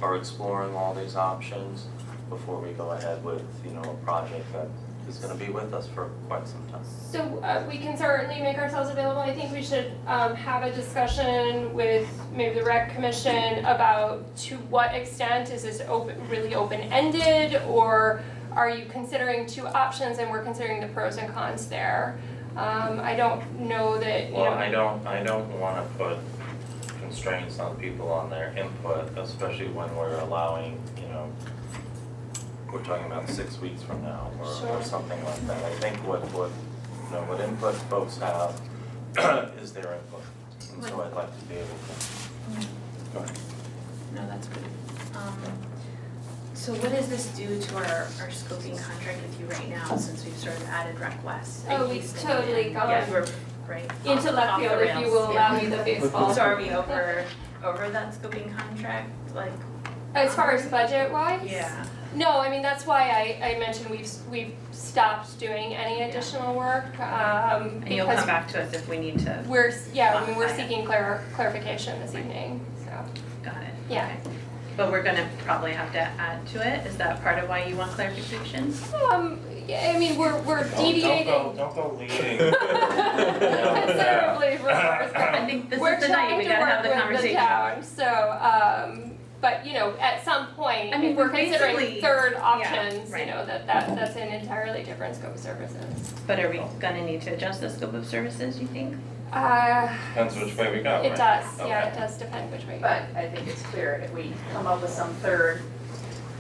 are exploring all these options before we go ahead with, you know, a project that is gonna be with us for quite some time. So we can certainly make ourselves available. I think we should have a discussion with maybe the rec commission about to what extent is this really open-ended, or are you considering two options and we're considering the pros and cons there? I don't know that, you know. Well, I don't wanna put constraints on people on their input, especially when we're allowing, you know, we're talking about 6 weeks from now or Sure. something like that. I think what input folks have is their input. And so I'd like to be able to. Go ahead. No, that's good. So what does this do to our scoping contract with you right now, since we've sort of added Rec West? Oh, and we've Houston totally and- gone Yeah, we're, right. Into off- left off the field, if you rails, will allow yeah. me the baseball. So are we over that scoping contract, like? As far as budget wise? Yeah. No, I mean, that's why I mentioned we've stopped doing any additional work, And you'll come because back to us if we need to, we're modify it. seeking clarification this evening, so. got it. Yeah. Okay. But we're gonna probably have to add to it, is that part of why you want clarification? Yeah, I mean, we're deviating. Don't go leading. Considerably from ours. I think this We're is the night we gotta have the trying to work with the conversation. town, so, but, you know, at some point, I mean, if we're we're considering basically- third yeah, options, you right. know, that's an entirely different scope of services. But are we gonna need to adjust the scope of services, you think? Depends which way we go, right? It does, yeah, Okay. it does depend which way. you But I think it's clear if we come up with some third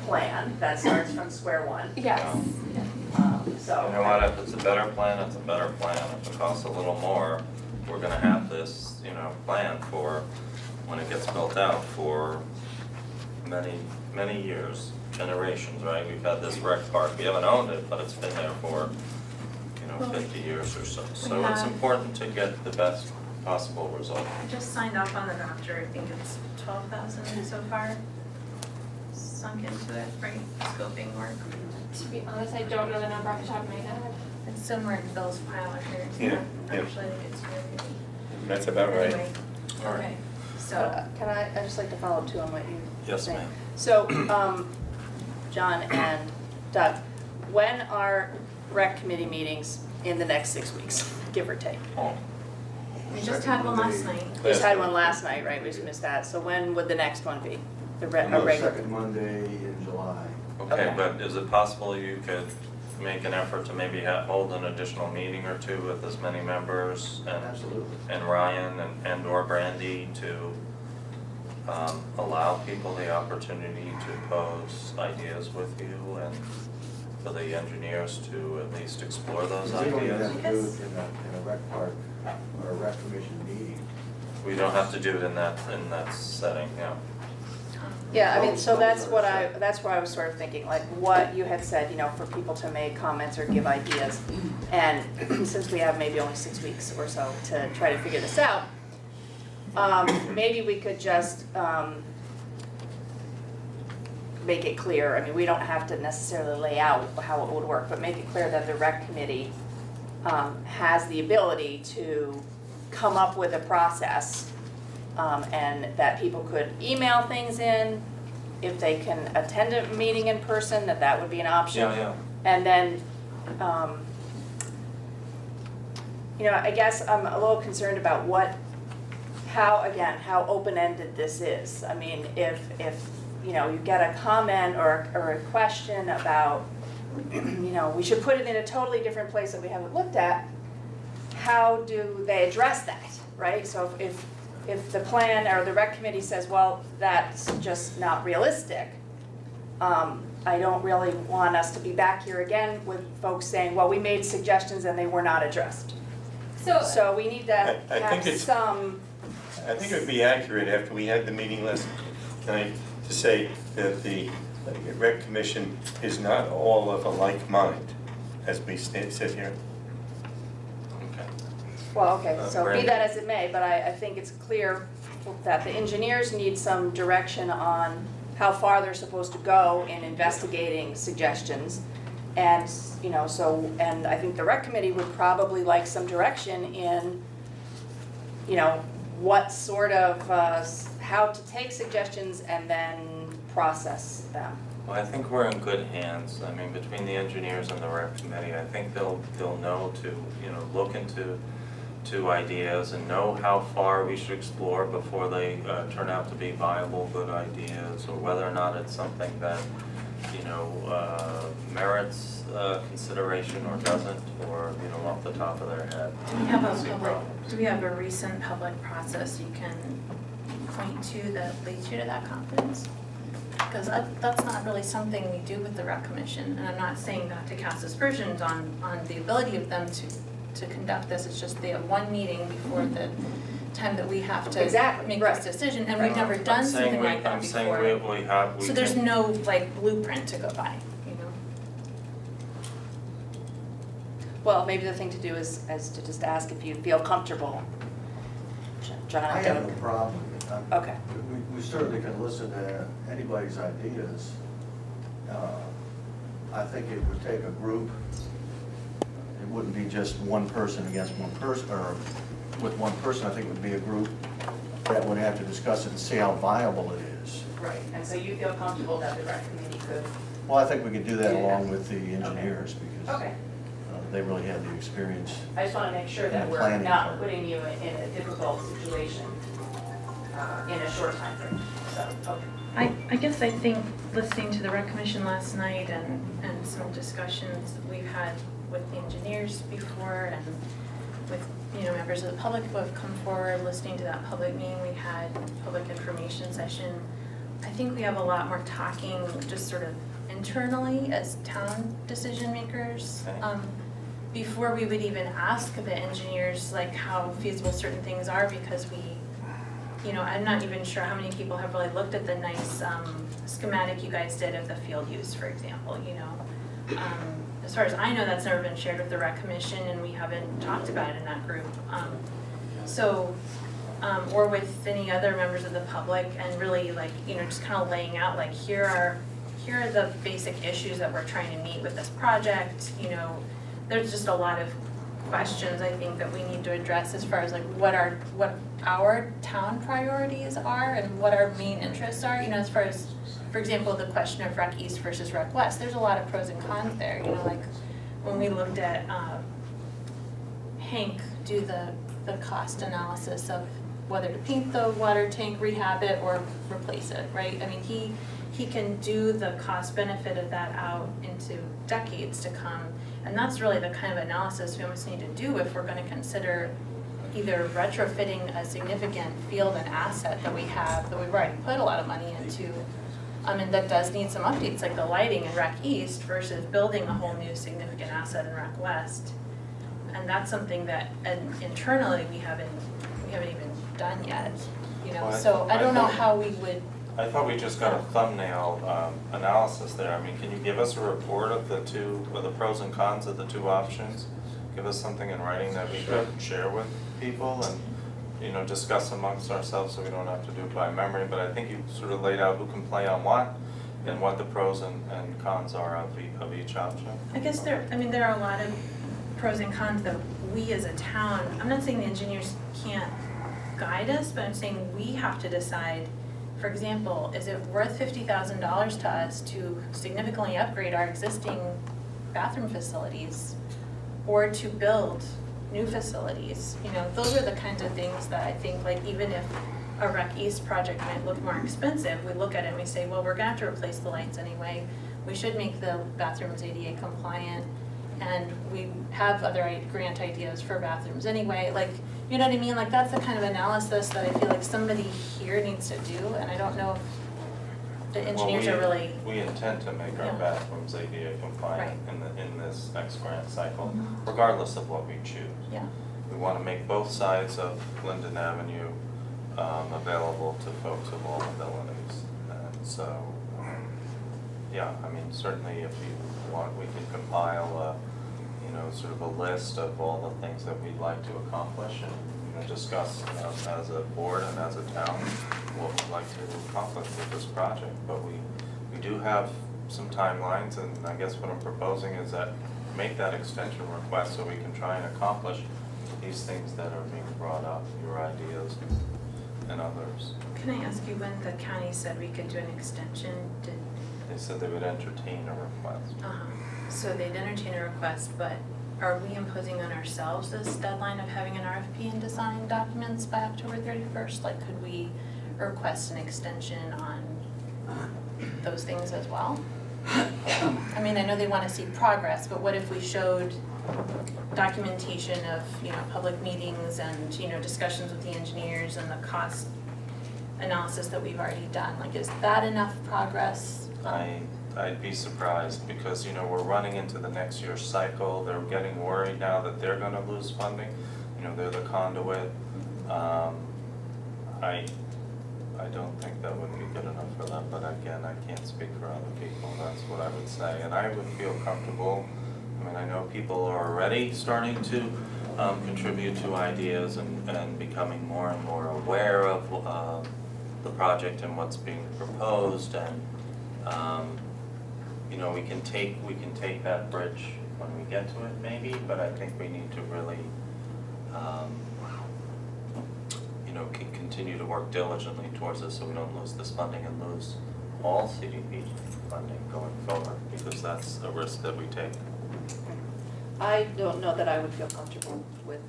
plan that starts from square one, go. Yes, so. You know what, if it's a better plan, it's a better plan. If it costs a little more, we're gonna have this, you know, plan for when it gets built out for many, many years, generations, right? We've had this rec park, we haven't owned it, but it's been there for, you know, Well, 50 years or so. we So it's have- important to get the best possible result. I just signed off on the voucher, I think it's 12,000 so far sunk into it, right, scoping work. to be honest, I don't know the number off the top of my head. It's somewhere in Bill's file here, it's Yeah, not yeah. actually, it's very, That's about right. anyway, All right. okay, so. Can I just like to follow up too on what you Yes, saying. ma'am. So, John and Doug, when are rec committee meetings in the next 6 weeks, give or take? Oh, We just had one last night. We just had one last night, right, we just missed that, so when would the next one be? A The regular? second Monday in July. okay, Okay. but is it possible you could make an effort to maybe hold an additional meeting or two with as many members and Absolutely. and Ryan and or Brandy to allow people the opportunity to pose ideas with you and for the engineers to at least explore those We don't even ideas? have to do it in a rec park or a rec commission meeting. We don't have to do it in that setting, yeah. Yeah, I mean, so that's what that's where I was sort of thinking, like what you had said, you know, for people to make comments or give ideas. And since we have maybe only 6 weeks or so to try to figure this out, maybe we could just make it clear, I mean, we don't have to necessarily lay out how it would work, but make it clear that the rec committee has the ability to come up with a process, and that people could email things in. If they can attend a meeting in person, that would be an option. Yeah. And then, you know, I guess I'm a little concerned about how open-ended this is. I mean, if you know, you get a comment or a question about, you know, we should put it in a totally different place that we haven't looked at, how do they address that, right? So if the plan or the rec committee says, well, that's just not realistic, I don't really want us to be back here again with folks saying, well, we made suggestions and they were not addressed. So we need to I think have it's- some. I think it would be accurate after we had the meeting last night to say that the rec commission is not all of a like mind as we sit here. Okay. Well, okay, so be Brandon? that as it may, but I think it's clear that the engineers need some direction on how far they're supposed to go in investigating suggestions. And, you know, and I think the rec committee would probably like some direction in, you know, what sort of, how to take suggestions and then process them. Well, I think we're in good hands. I mean, between the engineers and the rec committee, I think they'll know to, you know, look into ideas and know how far we should explore before they turn out to be viable, good ideas, or whether or not it's something that, you know, merits consideration or doesn't, or, you know, off the top of their head. Do we have a recent public process you can point to that leads you to that confidence? Because that's not really something we do with the rec commission, and I'm not saying that to cast aspersions on the ability of them to conduct this. It's just they have one meeting before the time that we have to Exactly, make right. this decision, and we've never done something like that before. I'm saying we have. So there's no like blueprint to go by, you know? Well, maybe the thing to do is to just ask if you feel comfortable. John, I have no problem. Okay. We certainly can listen to anybody's ideas. I think it would take a group. It wouldn't be just one person against one person, or with one person. I think it would be a group that would have to discuss it and see how viable it is. Right, and so you feel comfortable that the rec committee could? Well, I think we could do that Yeah. along with the engineers, because Okay, they really have the experience. I just want to make sure that we're Planning not part. putting you in a difficult situation in a short time frame. So, okay. I guess I think listening to the rec commission last night and some discussions we've had with the engineers before and with, you know, members of the public who have come forward, listening to that public meeting we had, public information session, I think we have a lot more talking just sort of internally as town decision makers. Okay. Before we would even ask the engineers like how feasible certain things are, because we, you know, I'm not even sure how many people have really looked at the nice schematic you guys did of the field use, for example, you know. As far as I know, that's never been shared with the rec commission, and we haven't talked about it in that group. Or with any other members of the public, and really like, you know, just kind of laying out like, here are the basic issues that we're trying to meet with this project, you know. There's just a lot of questions I think that we need to address as far as like what our town priorities are and what our main interests are, you know, as far as, for example, the question of Rec East versus Rec West, there's a lot of pros and cons there, you know, like when we looked at Hank do the cost analysis of whether to paint the water tank, rehab it, or replace it, right? I mean, he can do the cost benefit of that out into decades to come. And that's really the kind of analysis we almost need to do if we're gonna consider either retrofitting a significant field and asset that we have, that we've already put a lot of money into, and that does need some updates, like the lighting in Rec East versus building a whole new significant asset in Rec West. And that's something that internally we haven't even done yet, you know, Well, so I don't know thought- how we would, I thought we just got a thumbnail analysis there. I mean, can you give us a report of the pros and cons of the two options? Give us something in writing that we Sure. could share with people and, you know, discuss amongst ourselves so we don't have to do it by memory. But I think you sort of laid out who can play on what and what the pros and cons are of each option. I guess there are a lot of pros and cons that we as a town, I'm not saying the engineers can't guide us, but I'm saying we have to decide. For example, is it worth $50,000 to us to significantly upgrade our existing bathroom facilities or to build new facilities? You know, those are the kinds of things that I think, like, even if a Rec East project might look more expensive, we look at it and we say, well, we're gonna have to replace the lights anyway. We should make the bathrooms ADA compliant, and we have other grant ideas for bathrooms anyway. Like, you know what I mean? Like, that's the kind of analysis that I feel like somebody here needs to do, and I don't know if the engineers Well, are really. we intend to make our Yeah. bathrooms ADA compliant Right. in this next grant cycle, Mhm. regardless of what we choose. Yeah. We want to make both sides of Linden Avenue available to folks of all abilities. And so, yeah, I mean, certainly if you want, we can compile sort of a list of all the things that we'd like to accomplish and, you know, discuss as a board and as a town what we'd like to accomplish with this project. But we do have some timelines, and I guess what I'm proposing is that make that extension request so we can try and accomplish these things that are being brought up, your ideas and others. Can I ask you, when the county said we could do an extension, did, They said they would entertain a request. so they'd entertain a request, but are we imposing on ourselves this deadline of having an RFP and design documents by October 31st? Like, could we request an extension on those things as well? I mean, I know they want to see progress, but what if we showed documentation of, you know, public meetings and, you know, discussions with the engineers and the cost analysis that we've already done? Like, is that enough progress? I'd be surprised because, you know, we're running into the next year's cycle. They're getting worried now that they're gonna lose funding. You know, they're the conduit. I don't think that would be good enough for them, but again, I can't speak for other people. That's what I would say. And I would feel comfortable. I mean, I know people are already starting to contribute to ideas and becoming more and more aware of the project and what's being proposed, and you know, we can take that bridge when we get to it maybe, but I think we need to really you know, continue to work diligently towards this so we don't lose this funding and lose all CDP funding going forward, because that's a risk that we take. I don't know that I would feel comfortable with,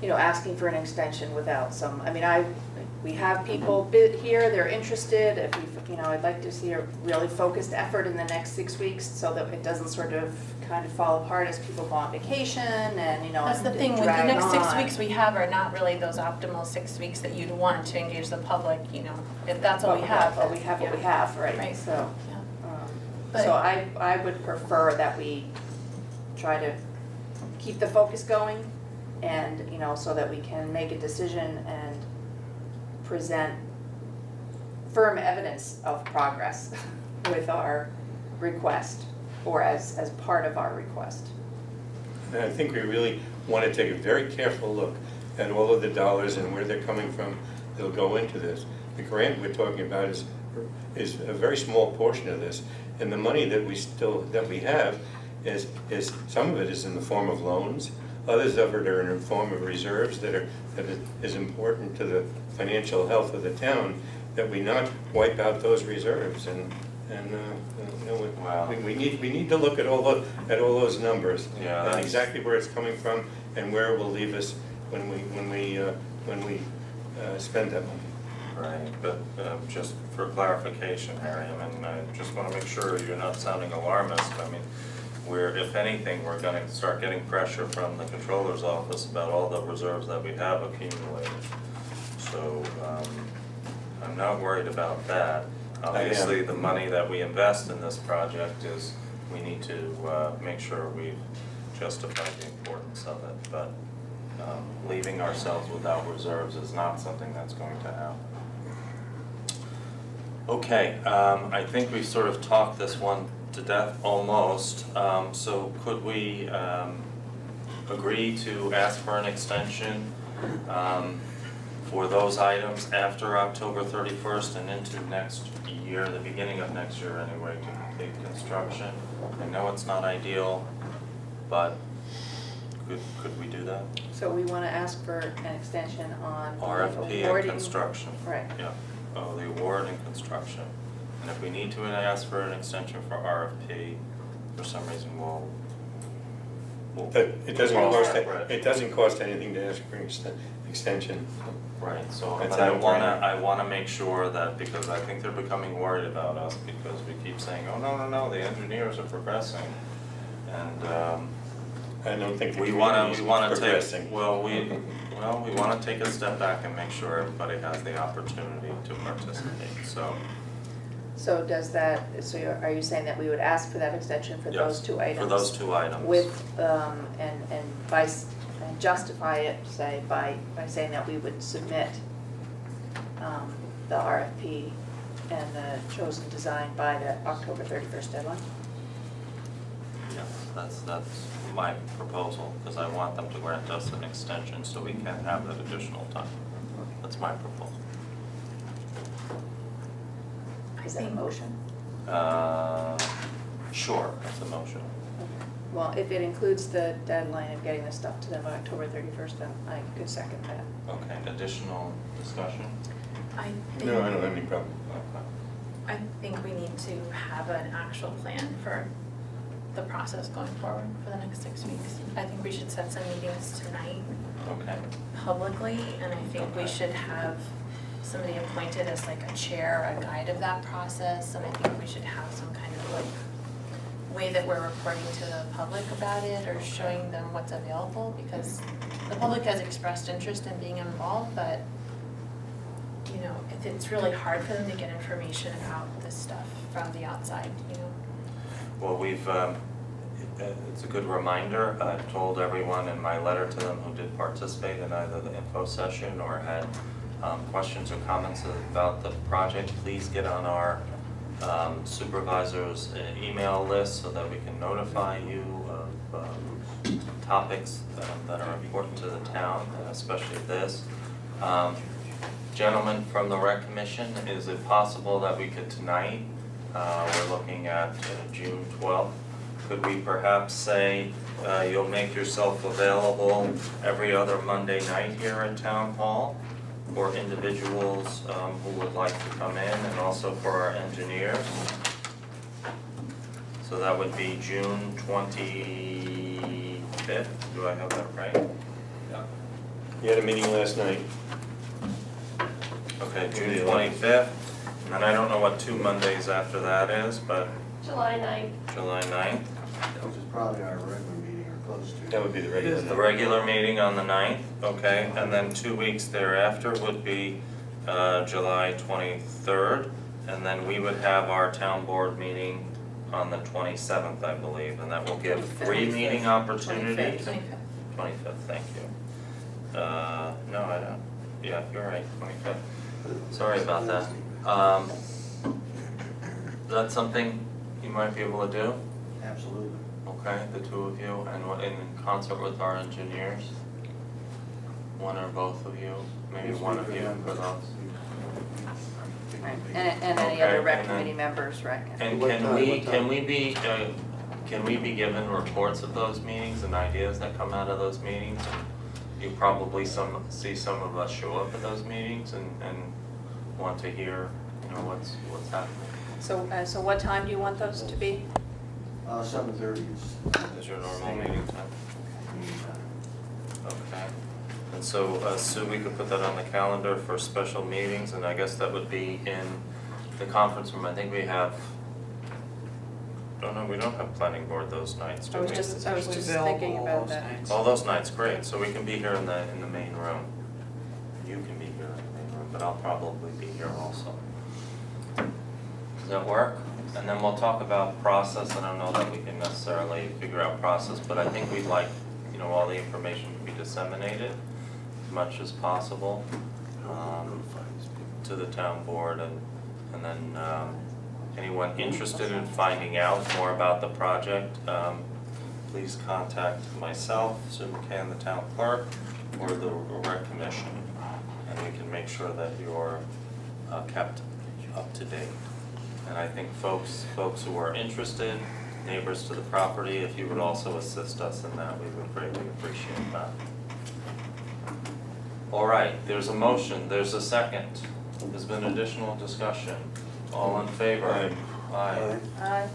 you know, asking for an extension without some, I mean, we have people here, they're interested. If we, you know, I'd like to see a really focused effort in the next 6 weeks so that it doesn't sort of kind of fall apart as people go on vacation and, you know, That's the thing, with the drag next 6 on. weeks we have are not really those optimal 6 weeks that you'd want to engage the public, you know, if that's all we have. But we have what we have, right? Right. So, Yeah. so I would prefer that we try to keep the focus going and, you know, so that we can make a decision and present firm evidence of progress with our request, or as part of our request. And I think we really want to take a very careful look at all of the dollars and where they're coming from that'll go into this. The grant we're talking about is a very small portion of this, and the money that we have is some of it is in the form of loans, others of it are in the form of reserves that is important to the financial health of the town, that we not wipe out those reserves, and you know, Wow. we need to look at all those numbers, Yeah, and that's- exactly where it's coming from and where it will leave us when we spend that money. Right, but just for clarification, Harry, I mean, I just want to make sure you're not sounding alarmist. I mean, if anything, we're going to start getting pressure from the controller's office about all the reserves that we have accumulated. So I'm not worried about that. Obviously, the money that we invest in this project is, we need to make sure we've justified the importance of it, but leaving ourselves without reserves is not something that's going to happen. Okay, I think we've sort of talked this one to death almost, so could we agree to ask for an extension for those items after October 31st and into next year, the beginning of next year anyway, to complete construction? I know it's not ideal, but could we do that? So we wanna ask for an extension on the RFP and awarding- construction. Right. Yeah, the award and construction. And if we need to ask for an extension for RFP, for some reason, we'll But it doesn't cross cost, that bridge. it doesn't cost anything to ask for an extension. Right, so, It's but I a no-brainer. wanna make sure that, because I think they're becoming worried about us, because we keep saying, oh, no, the engineers are progressing. And, I don't think the we community is wanna progressing. take, we wanna take a step back and make sure everybody has the opportunity to participate, so. So does that, so are you saying that we would ask for that extension for those yes, two items? For those two items. With, and justify it, say, by saying that we would submit the RFP and the chosen design by the October 31st deadline? Yes, that's my proposal, because I want them to grant us an extension so we can have that additional time. That's my proposal. Is that a motion? Sure, that's a motion. Well, if it includes the deadline of getting this stuff to them by October 31st, then I could second that. Okay, additional discussion? I No, I don't think, have any problem. Okay. I think we need to have an actual plan for the process going forward for the next 6 weeks. I think we should set some meetings tonight Okay, publicly, and I think we Okay. should have somebody appointed as like a chair, a guide of that process, and I think we should have some kind of like way that we're reporting to the public about it or showing them what's available, because the public has expressed interest in being involved, but you know, it's really hard for them to get information about this stuff from the outside, you know? well, we've, it's a good reminder, I've told everyone in my letter to them who did participate in either the info session or had questions or comments about the project, please get on our supervisor's email list so that we can notify you of topics that are important to the town, especially this. Gentlemen from the Rec Commission, is it possible that we could tonight, we're looking at June 12th, could we perhaps say you'll make yourself available every other Monday night here at Town Hall for individuals who would like to come in, and also for our engineers? So that would be June 25th, do I have that right? You had a meeting last night. Okay, June 25th, and then I don't know what 2 Mondays after that is, but July 9th. July 9th. Which is probably our regular meeting or close to. That would be the regular. The regular meeting on the 9th, okay, and then 2 weeks thereafter would be July 23rd, and then we would have our town board meeting on the 27th, I believe, and that will give 3 meeting 25th. opportunities. 25th. 25th, thank you. No, I don't, yeah, you're right, 25th. Sorry about that. That's something you might be able to do? Absolutely. Okay, the two of you, and in concert with our engineers? One or both of you, maybe one of you for those? Right, and any Okay, other rec and then- committee members, right? And What can time- we, what time? can we be given reports of those meetings and ideas that come out of those meetings? You probably see some of us show up at those meetings and want to hear, you know, what's happening. So what time do you want those to be? 7:30 Is your normal meeting time? is. Okay. And so, Sue, we could put that on the calendar for special meetings, and I guess that would be in the conference room. I think we have, we don't have planning board those nights, do I we? was just Usually thinking available about those that. nights. All those nights, great, so we can be here in the main room. You can be here in the main room, but I'll probably be here also. Does that work? And then we'll talk about process. I don't know that we can necessarily figure out process, but I think we'd like all the information can be disseminated as much as possible to the town board, and then anyone interested in finding out more about the project, please contact myself, Sue McCann, the town clerk, or the rec commission, and we can make sure that you're kept up to date. And I think folks who are interested, neighbors to the property, if you would also assist us in that, we would greatly appreciate that. All right, there's a motion, there's a second. There's been additional discussion. All in favor? Aye. Aye. Aye.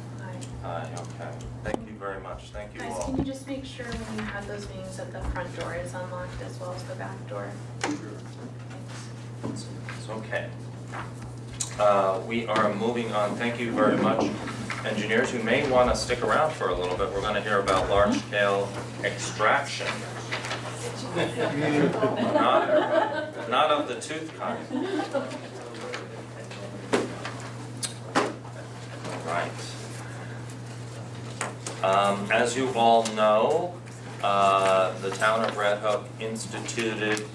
Aye, okay. Thank you very much, thank you Guys, all. can you just make sure when you have those meetings that the front door is unlocked as well as the back door? Thanks. It's okay. We are moving on, thank you very much. Engineers, you may want to stick around for a little bit. We're going to hear about large-scale extraction. Not of the tooth kind. Right. As you all know, the town of Red Hook instituted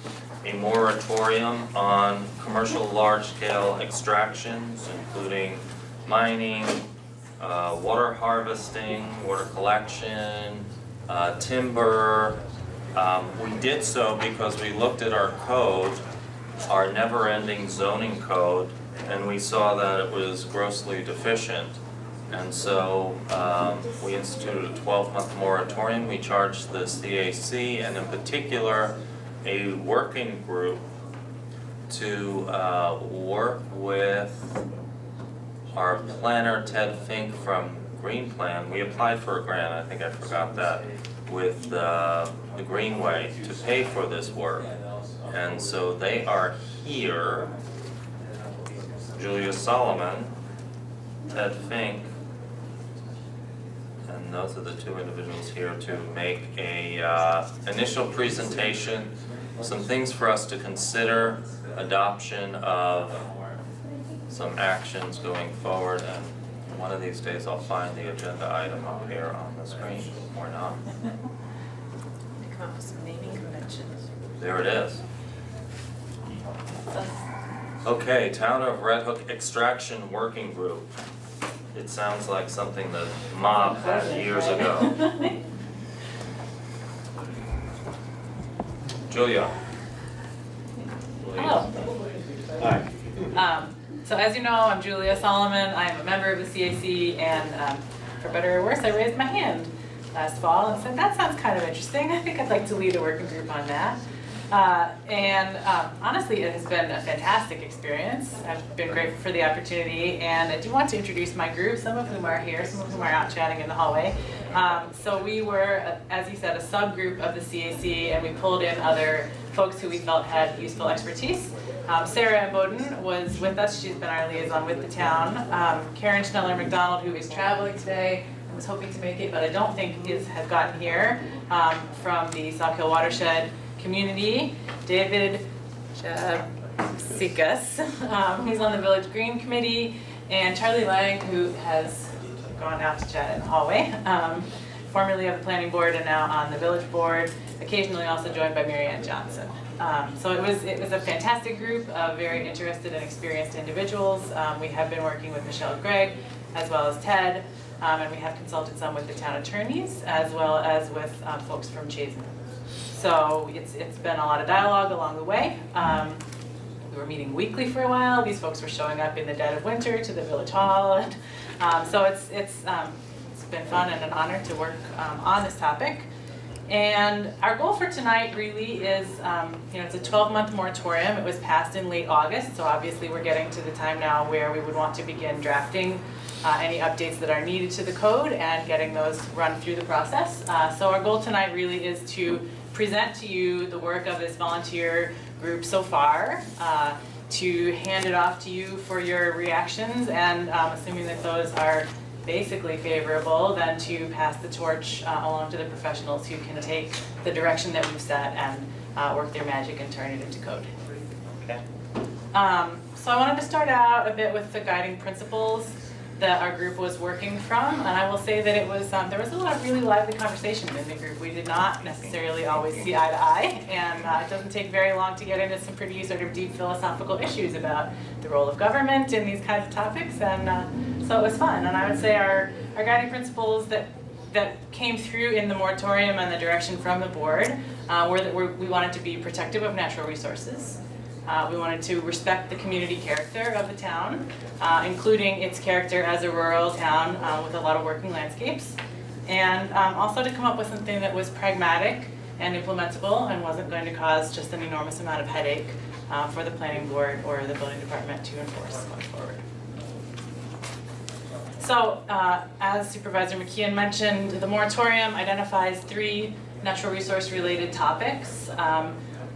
a moratorium on commercial large-scale extractions, including mining, water harvesting, water collection, timber. We did so because we looked at our code, our never-ending zoning code, and we saw that it was grossly deficient. And so we instituted a 12-month moratorium. We charged the CAC, and in particular, a working group to work with our planner, Ted Fink from Green Plan. We applied for a grant, I think I forgot that, with the Greenway to pay for this work. And so they are here, Julia Solomon, Ted Fink, and those are the two individuals here to make a initial presentation, some things for us to consider, adoption of some actions going forward, and one of these days I'll find the agenda item up here on the screen, or not. Come up with some naming conventions. There it is. Okay, Town of Red Hook Extraction Working Group. It sounds like something the mob had years ago. Julia. Please. Hello. Hi. So as you know, I'm Julia Solomon. I am a member of the CAC, and for better or worse, I raised my hand last fall and said, that sounds kind of interesting. I think I'd like to lead a working group on that. Honestly, it has been a fantastic experience. I've been grateful for the opportunity, and I do want to introduce my group, some of whom are here, some of whom are out chatting in the hallway. So we were, as you said, a subgroup of the CAC, and we pulled in other folks who we felt had useful expertise. Sarah Bowden was with us. She's been our liaison with the town. Karen Schneller-McDonald, who is traveling today, and was hoping to make it, but I don't think has gotten here, from the Sauk Hill Watershed community. David Sikas, who's on the Village Green Committee, and Charlie Lang, who has gone out to chat in the hallway, formerly of the Planning Board and now on the Village Board, occasionally also joined by Mary Ann Johnson. So it was a fantastic group of very interested and experienced individuals. We have been working with Michelle Gregg as well as Ted, and we have consulted some with the town attorneys as well as with folks from Chazen. So it's been a lot of dialogue along the way. We were meeting weekly for a while. These folks were showing up in the dead of winter to the Village Hall, and so it's been fun and an honor to work on this topic. And our goal for tonight really is, it's a 12-month moratorium. It was passed in late August, so obviously we're getting to the time now where we would want to begin drafting any updates that are needed to the code and getting those run through the process. So our goal tonight really is to present to you the work of this volunteer group so far, to hand it off to you for your reactions, and assuming that those are basically favorable, then to pass the torch along to the professionals who can take the direction that we've set and work their magic and turn it into code. Okay. So I wanted to start out a bit with the guiding principles that our group was working from, and I will say that it was, there was a lot of really lively conversation in the group. We did not necessarily always see eye to eye, and it doesn't take very long to get into some pretty sort of deep philosophical issues about the role of government in these kinds of topics, and so it was fun. And I would say our guiding principles that came through in the moratorium and the direction from the board were that we wanted to be protective of natural resources. We wanted to respect the community character of the town, including its character as a rural town with a lot of working landscapes, and also to come up with something that was pragmatic and implementable and wasn't going to cause just an enormous amount of headache for the planning board or the building department to enforce going forward. So, as Supervisor McKeon mentioned, the moratorium identifies 3 natural resource related topics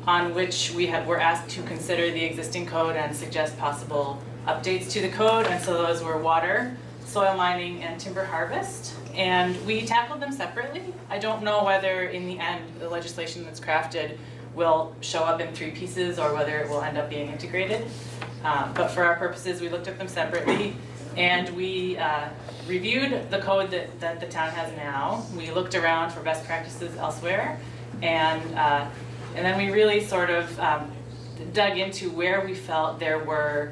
on which were asked to consider the existing code and suggest possible updates to the code. And so those were water, soil mining, and timber harvest. And we tackled them separately. I don't know whether in the end the legislation that's crafted will show up in 3 pieces or whether it will end up being integrated. But for our purposes, we looked at them separately. And we reviewed the code that the town has now. We looked around for best practices elsewhere, and then we really sort of dug into where we felt there were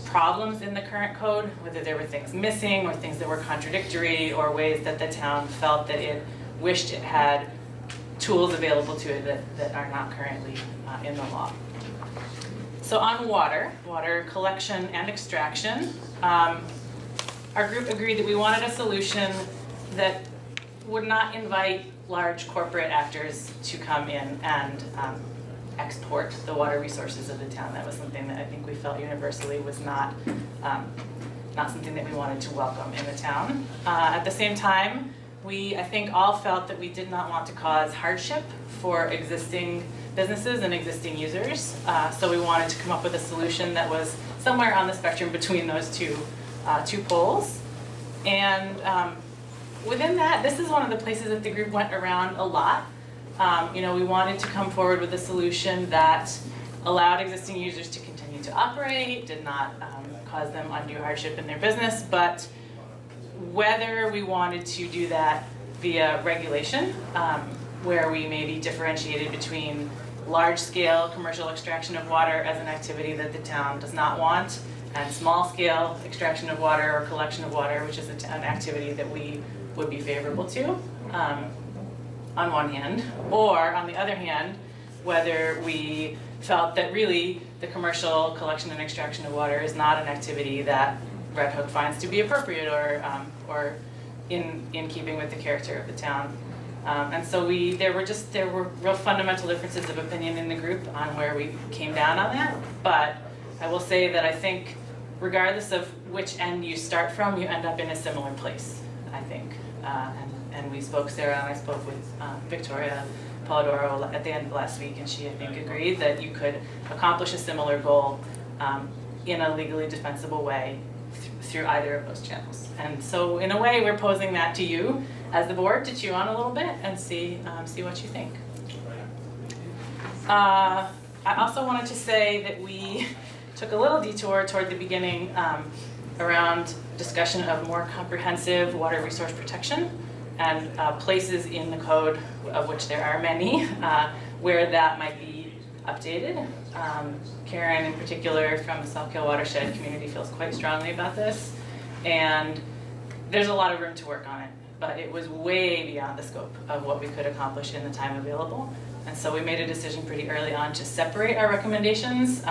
problems in the current code, whether there were things missing or things that were contradictory or ways that the town felt that it wished it had tools available to it that are not currently in the law. So on water collection and extraction, our group agreed that we wanted a solution that would not invite large corporate actors to come in and export the water resources of the town. That was something that I think we felt universally was not something that we wanted to welcome in the town. At the same time, I think all felt that we did not want to cause hardship for existing businesses and existing users. So we wanted to come up with a solution that was somewhere on the spectrum between those two poles. And within that, this is one of the places that the group went around a lot. We wanted to come forward with a solution that allowed existing users to continue to operate, did not cause them undue hardship in their business, but whether we wanted to do that via regulation, where we maybe differentiated between large-scale commercial extraction of water as an activity that the town does not want, and small-scale extraction of water or collection of water, which is an activity that we would be favorable to, on one hand. Or, on the other hand, whether we felt that really the commercial collection and extraction of water is not an activity that Red Hook finds to be appropriate or in keeping with the character of the town. And so there were real fundamental differences of opinion in the group on where we came down on that. But I will say that I think regardless of which end you start from, you end up in a similar place, I think. And we spoke, Sarah and I spoke with Victoria Polidoro at the end of last week, and she, I think, agreed that you could accomplish a similar goal in a legally defensible way through either of those channels. And so in a way, we're posing that to you as the board to chew on a little bit and see what you think. I also wanted to say that we took a little detour toward the beginning around discussion of more comprehensive water resource protection and places in the code, of which there are many, where that might be updated. Karen in particular from the South Kill Watershed community feels quite strongly about this, and there's a lot of room to work on it, but it was way beyond the scope of what we could accomplish in the time available. And so we made a decision pretty early on to separate our recommendations.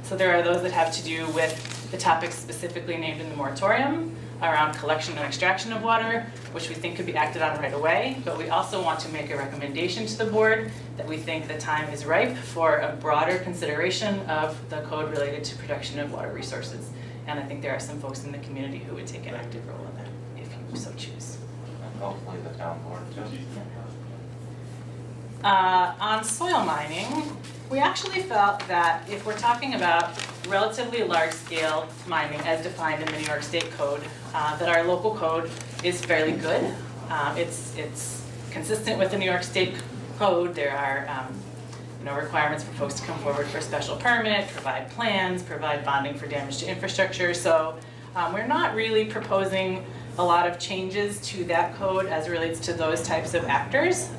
So there are those that have to do with the topics specifically named in the moratorium around collection and extraction of water, which we think could be acted on right away. But we also want to make a recommendation to the board that we think the time is ripe for a broader consideration of the code related to protection of water resources. And I think there are some folks in the community who would take an active role in that, if you so choose. And hopefully the town board too. On soil mining, we actually felt that if we're talking about relatively large-scale mining as defined in the New York State Code, that our local code is fairly good. It's consistent with the New York State Code. There are requirements for folks to come forward for a special permit, provide plans, provide bonding for damage to infrastructure. So We're not really proposing a lot of changes to that code as it relates to those types of actors.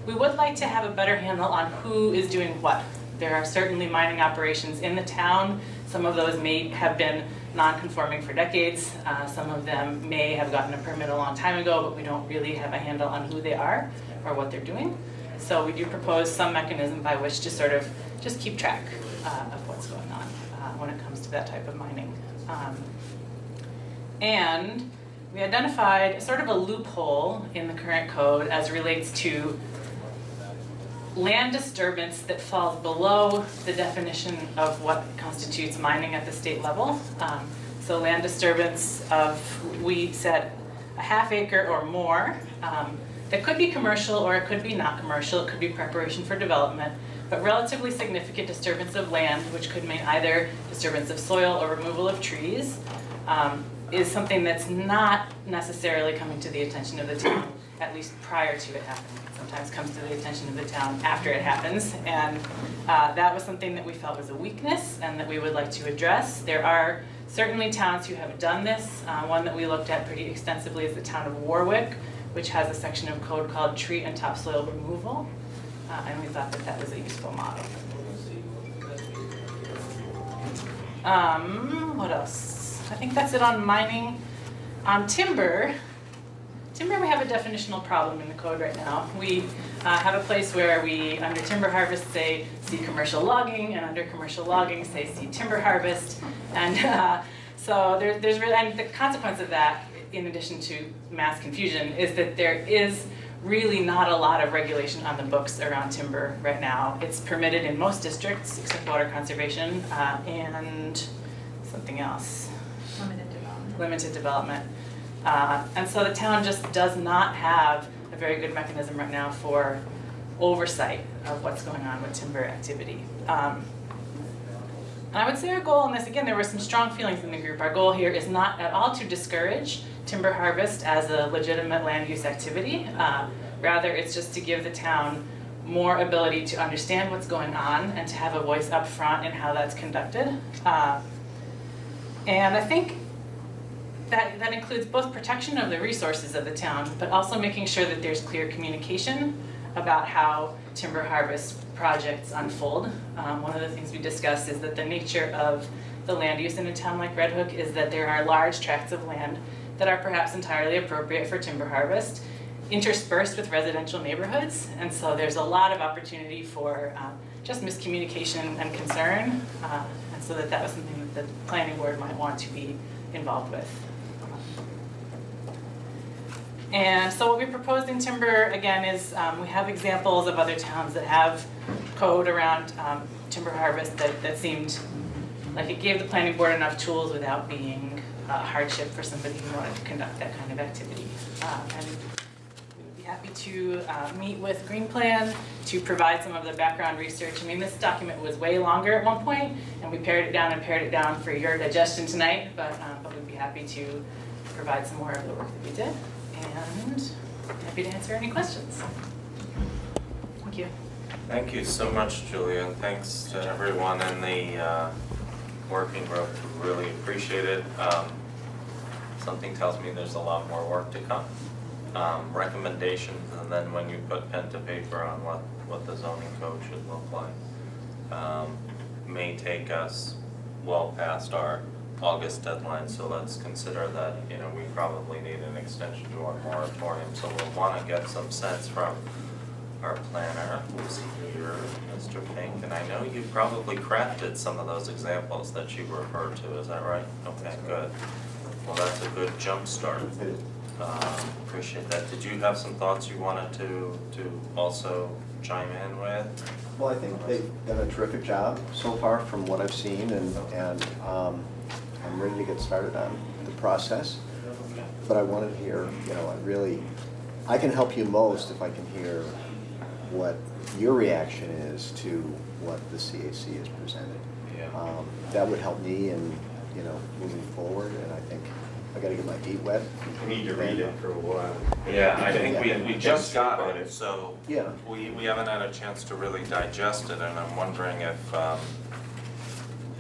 We would like to have a better handle on who is doing what. There are certainly mining operations in the town. Some of those may have been non-conforming for decades. Some of them may have gotten a permit a long time ago, but we don't really have a handle on who they are or what they're doing. So we do propose some mechanism by which to sort of just keep track of what's going on when it comes to that type of mining. And we identified sort of a loophole in the current code as it relates to land disturbance that falls below the definition of what constitutes mining at the state level. So land disturbance of, we said, a half acre or more. That could be commercial or it could be not commercial, it could be preparation for development, but relatively significant disturbance of land, which could mean either disturbance of soil or removal of trees, is something that's not necessarily coming to the attention of the town, at least prior to it happening. It sometimes comes to the attention of the town after it happens, and that was something that we felt was a weakness and that we would like to address. There are certainly towns who have done this. One that we looked at pretty extensively is the town of Warwick, which has a section of code called tree and topsoil removal, and we thought that that was a useful model. What else? I think that's it on mining. On timber, we have a definitional problem in the code right now. We have a place where we, under timber harvest, say see commercial logging, and under commercial logging, say see timber harvest. And so there's really, and the consequence of that, in addition to mass confusion, is that there is really not a lot of regulation on the books around timber right now. It's permitted in most districts, except water conservation, and something else. Limited development. And so the town just does not have a very good mechanism right now for oversight of what's going on with timber activity. And I would say our goal in this, again, there were some strong feelings in the group. Our goal here is not at all to discourage timber harvest as a legitimate land use activity. Rather, it's just to give the town more ability to understand what's going on and to have a voice up front in how that's conducted. And I think that includes both protection of the resources of the town, but also making sure that there's clear communication about how timber harvest projects unfold. One of the things we discussed is that the nature of the land use in a town like Red Hook is that there are large tracts of land that are perhaps entirely appropriate for timber harvest, interspersed with residential neighborhoods, and so there's a lot of opportunity for just miscommunication and concern, and so that was something that the planning board might want to be involved with. And so what we proposed in timber, again, is we have examples of other towns that have code around timber harvest that seemed like it gave the planning board enough tools without being a hardship for somebody who wanted to conduct that kind of activity. And we would be happy to meet with Green Plan to provide some of the background research. I mean, this document was way longer at one point, and we pared it down for your digestion tonight, but we'd be happy to provide some more of the work that we did. And happy to answer any questions. Thank you. Thank you so much, Julia, and thanks to everyone in the working group. Really appreciate it. Something tells me there's a lot more work to come. Recommendations, and then when you put pen to paper on what the zoning code should look like, may take us well past our August deadline, so let's consider that, we probably need an extension to our moratorium, so we'll want to get some sense from our planner, who's here, Mr. Pink, and I know you probably crafted some of those examples that you referred to, is that right? Okay, good. Well, that's a good jump start. Appreciate that. Did you have some thoughts you wanted to also chime in with? Well, I think they've done a terrific job so far from what I've seen, and I'm ready to get started on the process. But I want to hear, I can help you most if I can hear what your reaction is to what the CAC has presented. Yeah. That would help me in, moving forward, and I think I got to get my feet wet. You need to read it for a while. Yeah, I think we just got it, so Yeah. we haven't had a chance to really digest it, and I'm wondering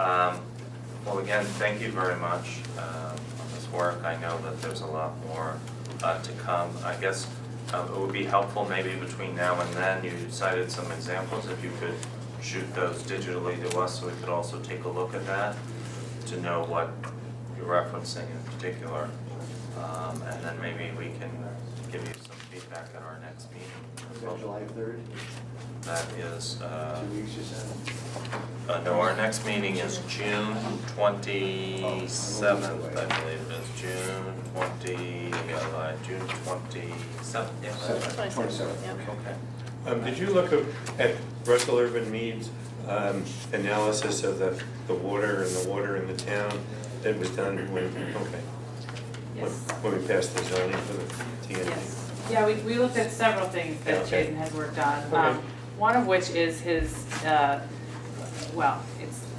Well, again, thank you very much on this work. I know that there's a lot more to come. I guess it would be helpful maybe between now and then, you cited some examples, if you could shoot those digitally to us so we could also take a look at that to know what you're referencing in particular. And then maybe we can give you some feedback at our next meeting. July 3rd, That is, 2 weeks, you said? no, our next meeting is June 27th, I believe it is, June 27th, yeah, that's right. 27th. Yeah. Okay. Did you look at Russell Urban Mead's analysis of the water and the water in the town that was done when, okay, Yes. when we passed the zoning for the TNT? Yes. Yeah, we looked at several things that Okay. Jason has worked on. Okay. One of which is his, well,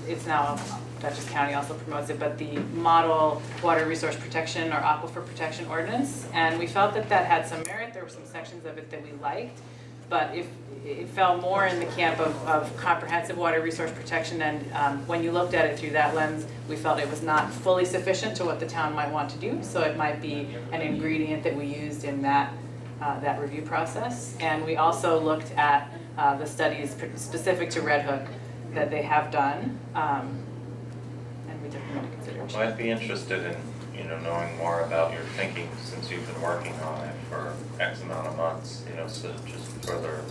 it's now Dutchess County also promotes it, but the model water resource protection or aquifer protection ordinance. And we felt that that had some merit. There were some sections of it that we liked. But if it fell more in the camp of comprehensive water resource protection, and when you looked at it through that lens, we felt it was not fully sufficient to what the town might want to do. So it might be an ingredient that we used in that review process. And we also looked at the studies specific to Red Hook that they have done, and we took them into consideration. Well, I'd be interested in, knowing more about your thinking since you've been working on it for X amount of months, so just further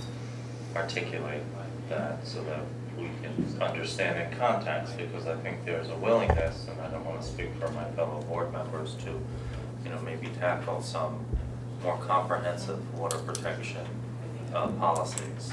articulate that so that we can understand in context, because I think there's a willingness, and I don't want to speak for my fellow board members, to, maybe tackle some more comprehensive water protection policies.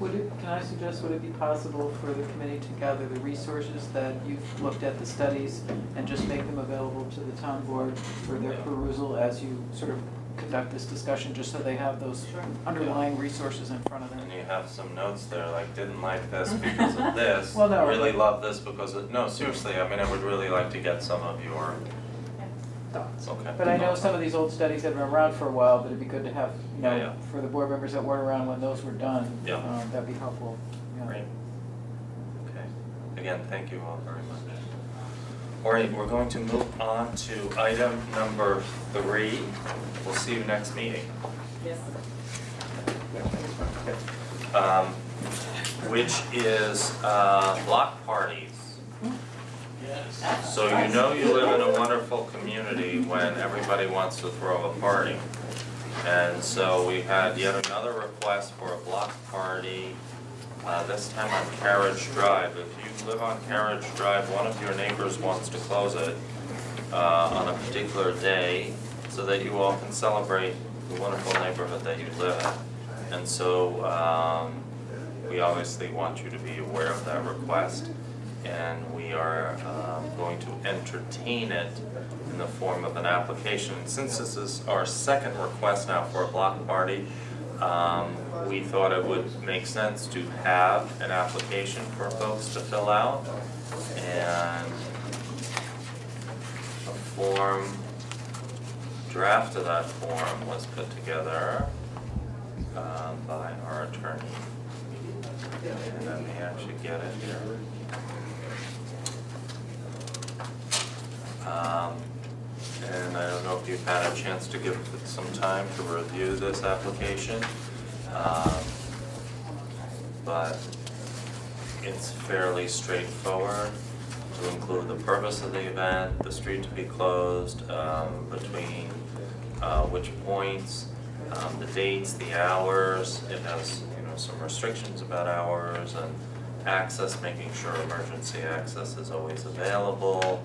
Can I suggest, would it be possible for the committee to gather the resources that you've looked at, the studies, and just make them available to the town board for their perusal as you sort of conduct this discussion, just so they have those underlying resources in front of them? And you have some notes there, like, didn't like this because of this, Well, no, really but- love this because of, no, seriously, I would really like to get some of your thoughts, okay? But I know some of these old studies have been around for a while, but it'd be good to have, Yeah. for the board members that weren't around when those were done. Yeah. That'd be helpful. Yeah. Great. Okay, again, thank you all very much. All right, we're going to move on to item number 3. We'll see you next meeting. Yes. Which is block parties. So you live in a wonderful community when everybody wants to throw a party. And so we had yet another request for a block party, this time on Carriage Drive. If you live on Carriage Drive, one of your neighbors wants to close it on a particular day so that you all can celebrate the wonderful neighborhood that you live in. And so we obviously want you to be aware of that request. And we are going to entertain it in the form of an application. And since this is our second request now for a block party, we thought it would make sense to have an application for folks to fill out. And a draft of that form was put together by our attorney. And let me actually get it here. And I don't know if you've had a chance to give it some time to review this application, but it's fairly straightforward to include the purpose of the event, the street to be closed, between which points, the dates, the hours. It has, some restrictions about hours and access, making sure emergency access is always available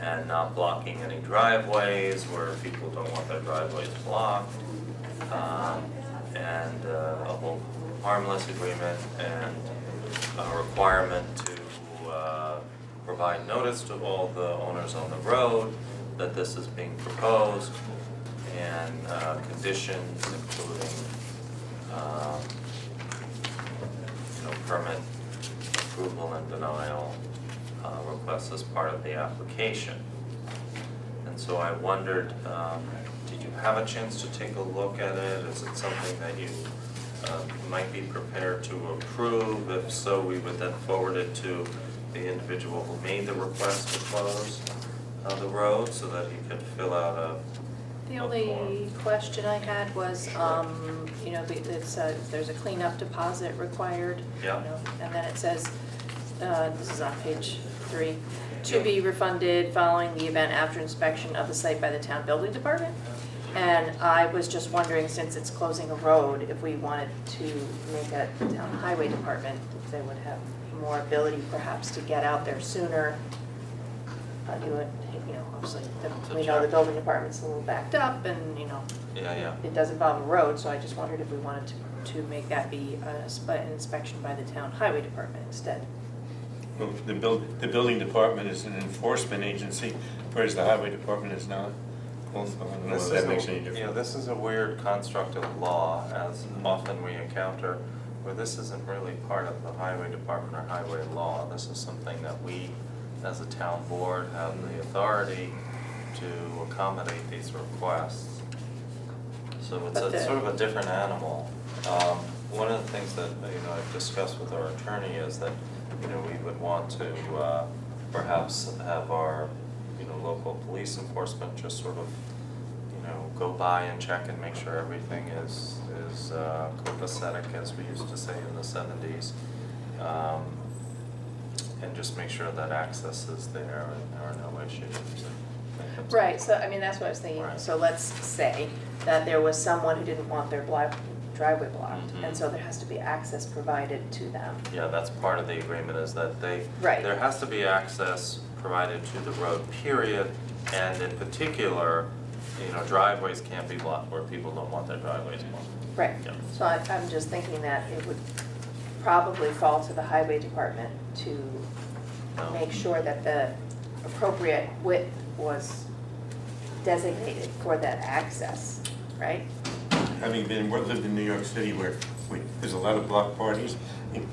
and not blocking any driveways where people don't want their driveways blocked. And a whole harmless agreement and a requirement to provide notice to all the owners on the road that this is being proposed, and conditions including permit approval and denial requests as part of the application. And so I wondered, did you have a chance to take a look at it? Is it something that you might be prepared to approve? If so, we would then forward it to the individual who made the request to close the road so that he could fill out The only question I had was, you know, there's a cleanup deposit required. Yeah. You know, and then it says, this is on page 3, to be refunded following the event after inspection of the site by the town building department. And I was just wondering, since it's closing a road, if we wanted to make a town highway department, if they would have more ability perhaps to get out there sooner. Do it, you know, obviously, we know the building department's a little backed up and, you know, yeah. it does involve a road, so I just wondered if we wanted to make that be an inspection by the town highway department instead. Well, the building department is an enforcement agency, whereas the highway department is not. Also, I don't know if that makes any difference. Yeah, this is a weird construct of law, as often we encounter, where this isn't really part of the highway department or highway law. This is something that we, as a town board, have the authority to accommodate these requests. So it's But sort of a different animal. One of the things that, you know, I've discussed with our attorney is that, you know, we would want to perhaps have our, you know, local police enforcement just sort of, you know, go by and check and make sure everything is copacetic, as we used to say in the 70s. And just make sure that access is there and there are no issues. Right, so, I mean, that's what I was thinking. Right. So let's say that there was someone who didn't want their driveway blocked, Mhm. and so there has to be access provided to them. Yeah, that's part of the agreement, is that Right. there has to be access provided to the road, period. And in particular, you know, driveways can't be blocked where people don't want their driveways blocked. Right, Yeah. so I'm just thinking that it would probably fall to the highway department to No. make sure that the appropriate width was designated for that access, right? Having lived in New York City where there's a lot of block parties,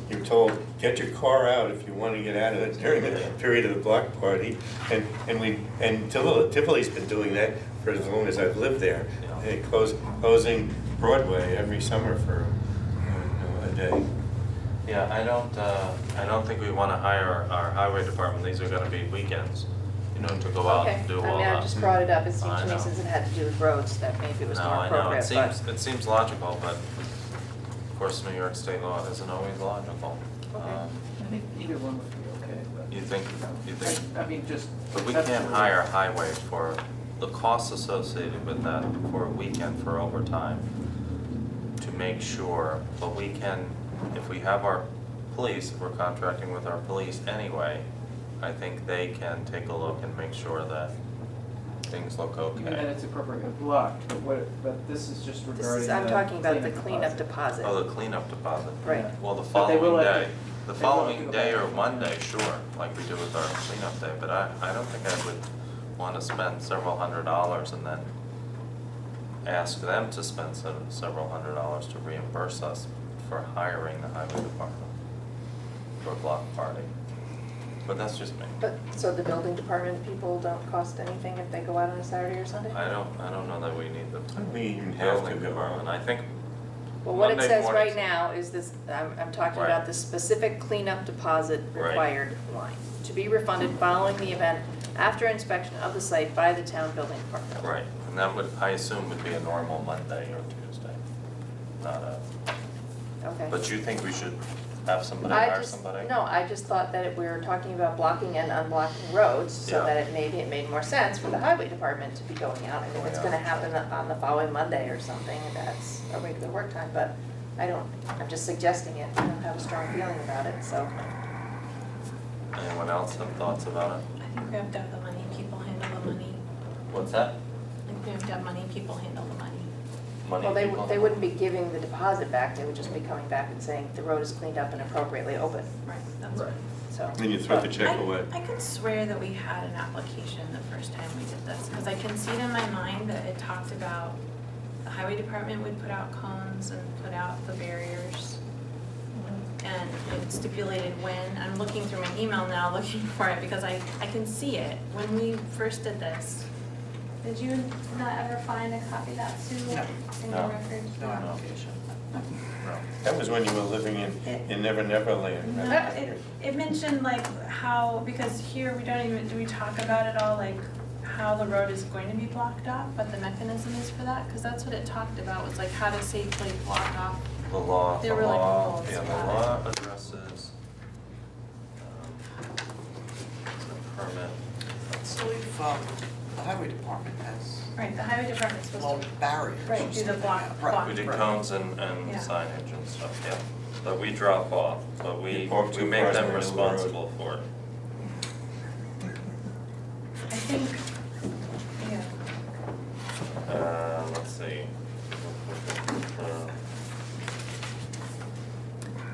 you're told, get your car out if you want to get out of it during the period of the block party. And Tivoli's been doing that for as long as I've lived there. Yeah. They closing Broadway every summer for a day. Yeah, I don't think we wanna hire our highway department, these are gonna be weekends, you know, to go out and do all that. Okay, I mean, I just brought it up, it seems I to me know. since it had to do with roads, that maybe it was No, more I know, appropriate, it seems logical, but of course, New York state law isn't always logical. Okay. I think either one would be okay, but. You think, I mean, just. but we that's can't the- hire highway for the costs associated with that for a weekend for overtime to make sure, but we can, if we have our police, if we're contracting with our police anyway, I think they can take a look and make sure that things look And okay. it's appropriately blocked, but this is just This regarding is, the I'm talking about the cleanup cleanup deposit. deposit. Oh, the cleanup deposit. Right. Well, the But they will following have to- day, the they will have to following go day back. or Monday, sure, like we do with our cleanup day, but I don't think I would wanna spend several $100s and then ask them to spend several $100s to reimburse us for hiring the highway department for a block party. But that's just me. But, so the building department people don't cost anything if they go out on a Saturday or Sunday? I don't know that we need the We even have to building go department, out. I think, Well, what it Monday says mornings. right now is this, I'm talking Right. about the specific cleanup deposit Right. required line. To be refunded following the event after inspection of the site by the town building department. right, and that would, I assume would be a normal Monday or Tuesday, not a, Okay. but you think we should have somebody I hire just, somebody? no, I just thought that we were talking about blocking and unblocking roads, so Yeah. that it made more sense for the highway department to be going out. And if it's Going gonna out. happen on the following Monday or something, that's a regular work time, but I'm just suggesting it, I don't have a strong feeling about it, so. Anyone else have thoughts about it? I think we have to have the money people handle the money. What's that? I think we have to have money people handle the money. Money Well, people? they wouldn't be giving the deposit back, they would just be coming back and saying the road is cleaned up and appropriately open, Right, that's Right. so. Then you throw the check away. I could swear that we had an application the first time we did this, because I can see it in my mind that it talked about the highway department would put out cones and put out the barriers. And it stipulated when, I'm looking through my email now, looking for it, because I can see it, when we first did this. Did you not ever find a copy of that, Sue, No. in No. your records? No application. That was when you were living in Never Never Land. No, it mentioned like how, because here we don't even, do we talk about it all, like how the road is going to be blocked off, what the mechanism is for that? Because that's what it talked about, was like how to safely block off. The law, There were, like, rules yeah, the about law addresses the permit. I believe, the highway department has Right, the highway department's supposed to. low barriers or Right, do the something. block- Right. block. We do Right. cones and Yeah. signage and stuff, yeah, that we drop off, but we You park too make cars them in the middle of the road. responsible for it. I think, yeah. Let's see.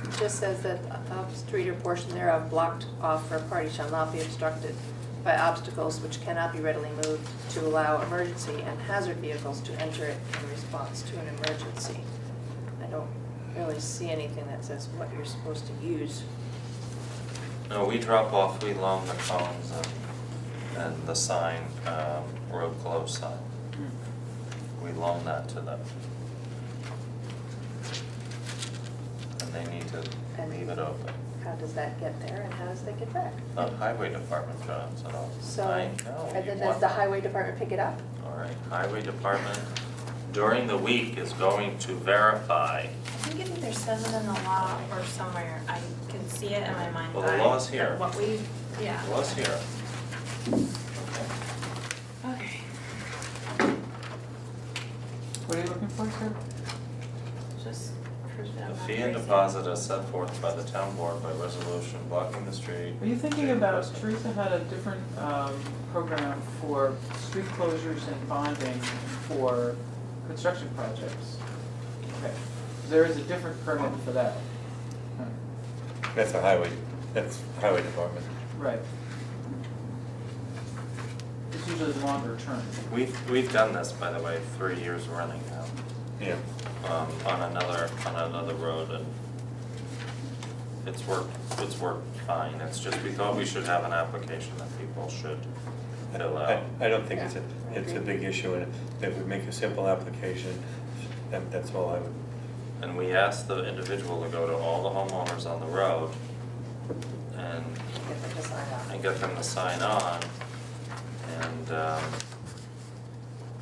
It just says that a street or portion thereof blocked off for a party shall not be obstructed by obstacles which cannot be readily moved to allow emergency and hazard vehicles to enter it in response to an emergency. I don't really see anything that says what you're supposed to use. No, we drop off, we loan the cones and the sign, road closed sign. We loan that to them. And they need to leave it open. How does that get there and how does that get back? Not highway department jobs at all. So, I know, and you then does want the them. highway department pick it up? All right, highway department during the week is going to verify. I think it either says it in the law or somewhere, I can see it in my mind's eye. Well, the law's here. that What we, yeah. Was here. Okay. Okay. What are you looking for, sir? Just proof that The I'm not fee and crazy. deposit as set forth by the town board by resolution blocking the street. Are you thinking about, Teresa had a different program for street closures and bonding for construction projects. Okay, there is a different permit for that. That's highway department. Right. It's usually longer term. We've done this, by the way, 3 years running now, Yeah. on another road, and it's worked fine. It's just, we thought we should have an application that people should fill out. I don't think Yeah, I it's a agree. big issue, and that would make a simple application, that's all I would. And we asked the individual to go to all the homeowners on the road and Get them to sign up. get them to sign on, and,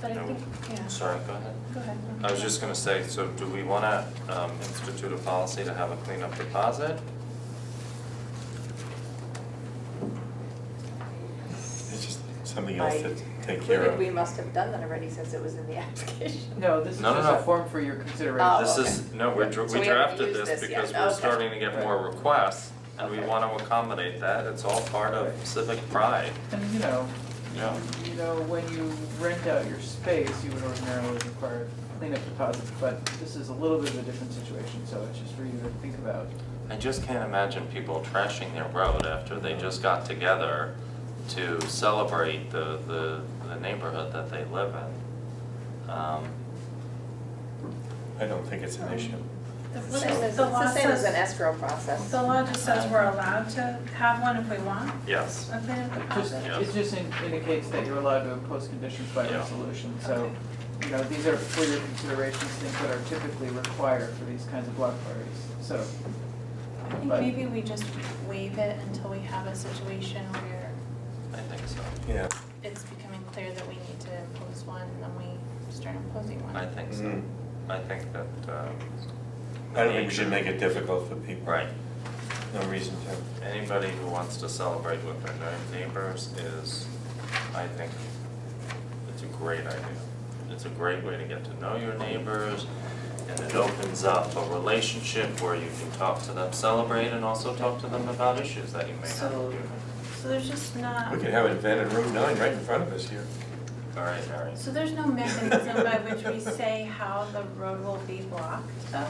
But I No. think, yeah, sorry, go ahead. go ahead. I was just gonna say, so do we wanna institute a policy to have a cleanup deposit? It's just something else to take care Included, of. we must have done that already since it was in the application. No, this is No, no, just a no. form for your Oh, consideration. This okay. is, no, we So we we haven't drafted used this this yet. because we're Okay. starting to get more requests, and we Okay. wanna accommodate that, it's all part of civic pride, And you know? you know, when you rent out your space, you would ordinarily require cleanup deposits, but this is a little bit of a different situation, so it's just for you to think about. I just can't imagine people trashing their road after they just got together to celebrate the neighborhood that they live in. I don't think it's an issue. It's the law same as says- an escrow process. The law just says we're allowed to have one if we want, Yes, a cleanup Just, deposit. Yeah. it just indicates that you're allowed to impose conditions by Yeah. resolution, so, you know, these are for your considerations, things that are typically required for these kinds of block parties, so. I think But- maybe we just waive it until we have a situation where I think so, Yeah. it's becoming clear that we need to impose one, and then we start imposing one. I think so. Mhm. I think that, I don't think we should make it difficult for people. right. No reason to. Anybody who wants to celebrate with their neighbors is, I think, it's a great idea. It's a great way to get to know your neighbors, and it opens up a relationship where you can talk to them, celebrate, and also talk to them about issues that you may have. So- So there's just not, We could have an event at Route 9 right in front of us here. All right, Harry. so there's no mechanism by which we say how the road will be blocked, though?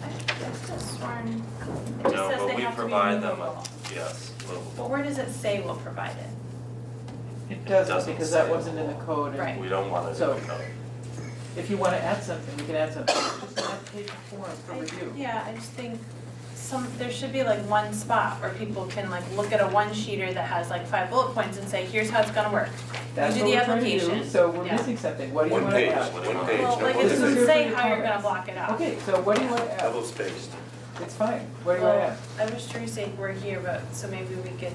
I've just sworn, it just No, says but they we have to be provide them, movable. yes, But movable. where does it say we'll provide it? It doesn't, doesn't because that say wasn't in the movable. code, and Right. We don't want to do So- it, though. if you wanna add something, we can add something, just an application form for I- review. Yeah, I just think there should be like one spot where people can like look at a one-sheeter that has like 5 bullet points and say, here's how it's gonna work. That's do what the we're trying to do, application. so we're Yeah. missing something, what do you One want to page, add? one page, Well, no like more it This is than doesn't your say free how you're gonna comments. block it out. Okay, so what do you want to add? double spaced. It's fine, what do you want to add? I wish Teresa were here, but, so maybe we could,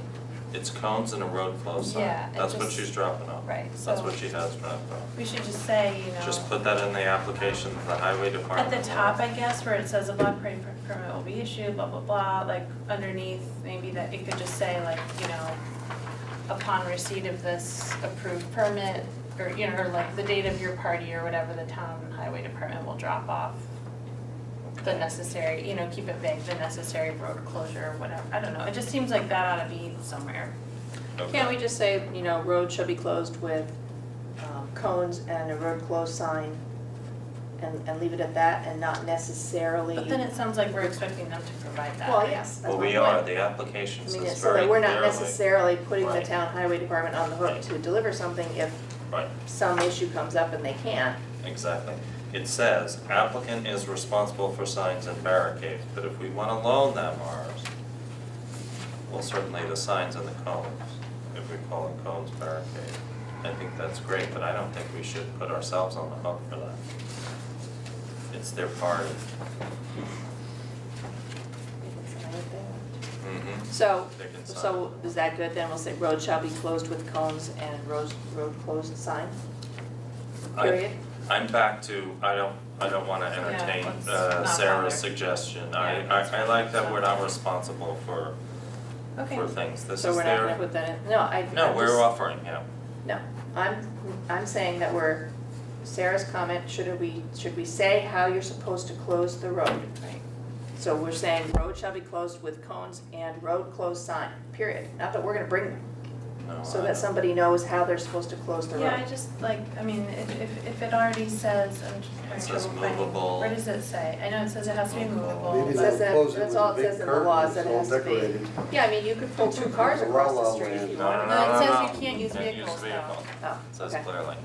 It's cones and a road close sign. Yeah, it That's what just- she's dropping off. right, That's so what she has dropped off. we should just say, you know. Just put that in the application, the highway At department. the top, I guess, where it says a block party permit will be issued, blah, blah, blah, like underneath, maybe that it could just say like, you know, upon receipt of this approved permit, or, you know, or like the date of your party or whatever, the town highway department will drop off the necessary, you know, keep it vague, the necessary road closure or whatever, I don't know, it just seems like that ought to be somewhere. Okay. Can't we just say, you know, road shall be closed with cones and a road closed sign and leave it at that and not necessarily? But then it sounds like we're expecting them to provide that. Well, yes, that's Well, my we point. are, the application I says mean, very it's so that clearly. we're not necessarily putting the Right. town highway department on the hook Right. to deliver something if Right, some issue comes up and they can't. exactly. It says applicant is responsible for signs and barricades, but if we wanna loan them ours, well, certainly the signs and the cones, if we call them cones barricade. I think that's great, but I don't think we should put ourselves on the hook for that. It's their party. Mm-hmm. So, They can sign. so is that good then? We'll say road shall be closed with cones and road closed sign, period? I'm back to, I don't wanna entertain let's not Sarah's bother. suggestion. Yeah, I like that we're not responsible for Okay, things. This So is we're not gonna their, put that in, no, no, I'm we're just- offering, yeah. No, I'm saying that we're, Sarah's comment, should we say how you're supposed to close the road? right. So we're saying road shall be closed with cones and road closed sign, period. Not that we're gonna bring them, No, so I that don't- somebody knows how they're supposed to close the road. Yeah, I just like, I mean, if it already says, I'm It having says trouble finding, movable. where does it say? I know it says it has to be movable. Maybe It but- says they'll that- close it that's with all a it big says in the curtain, laws, it's that it all has to be. decorated. Yeah, I mean, you could pull 2 cars It's a across the la-la street if land. you No, wanted. no, No, it no, says no. you can't use Can't vehicles, though. Oh, It says okay. clearly.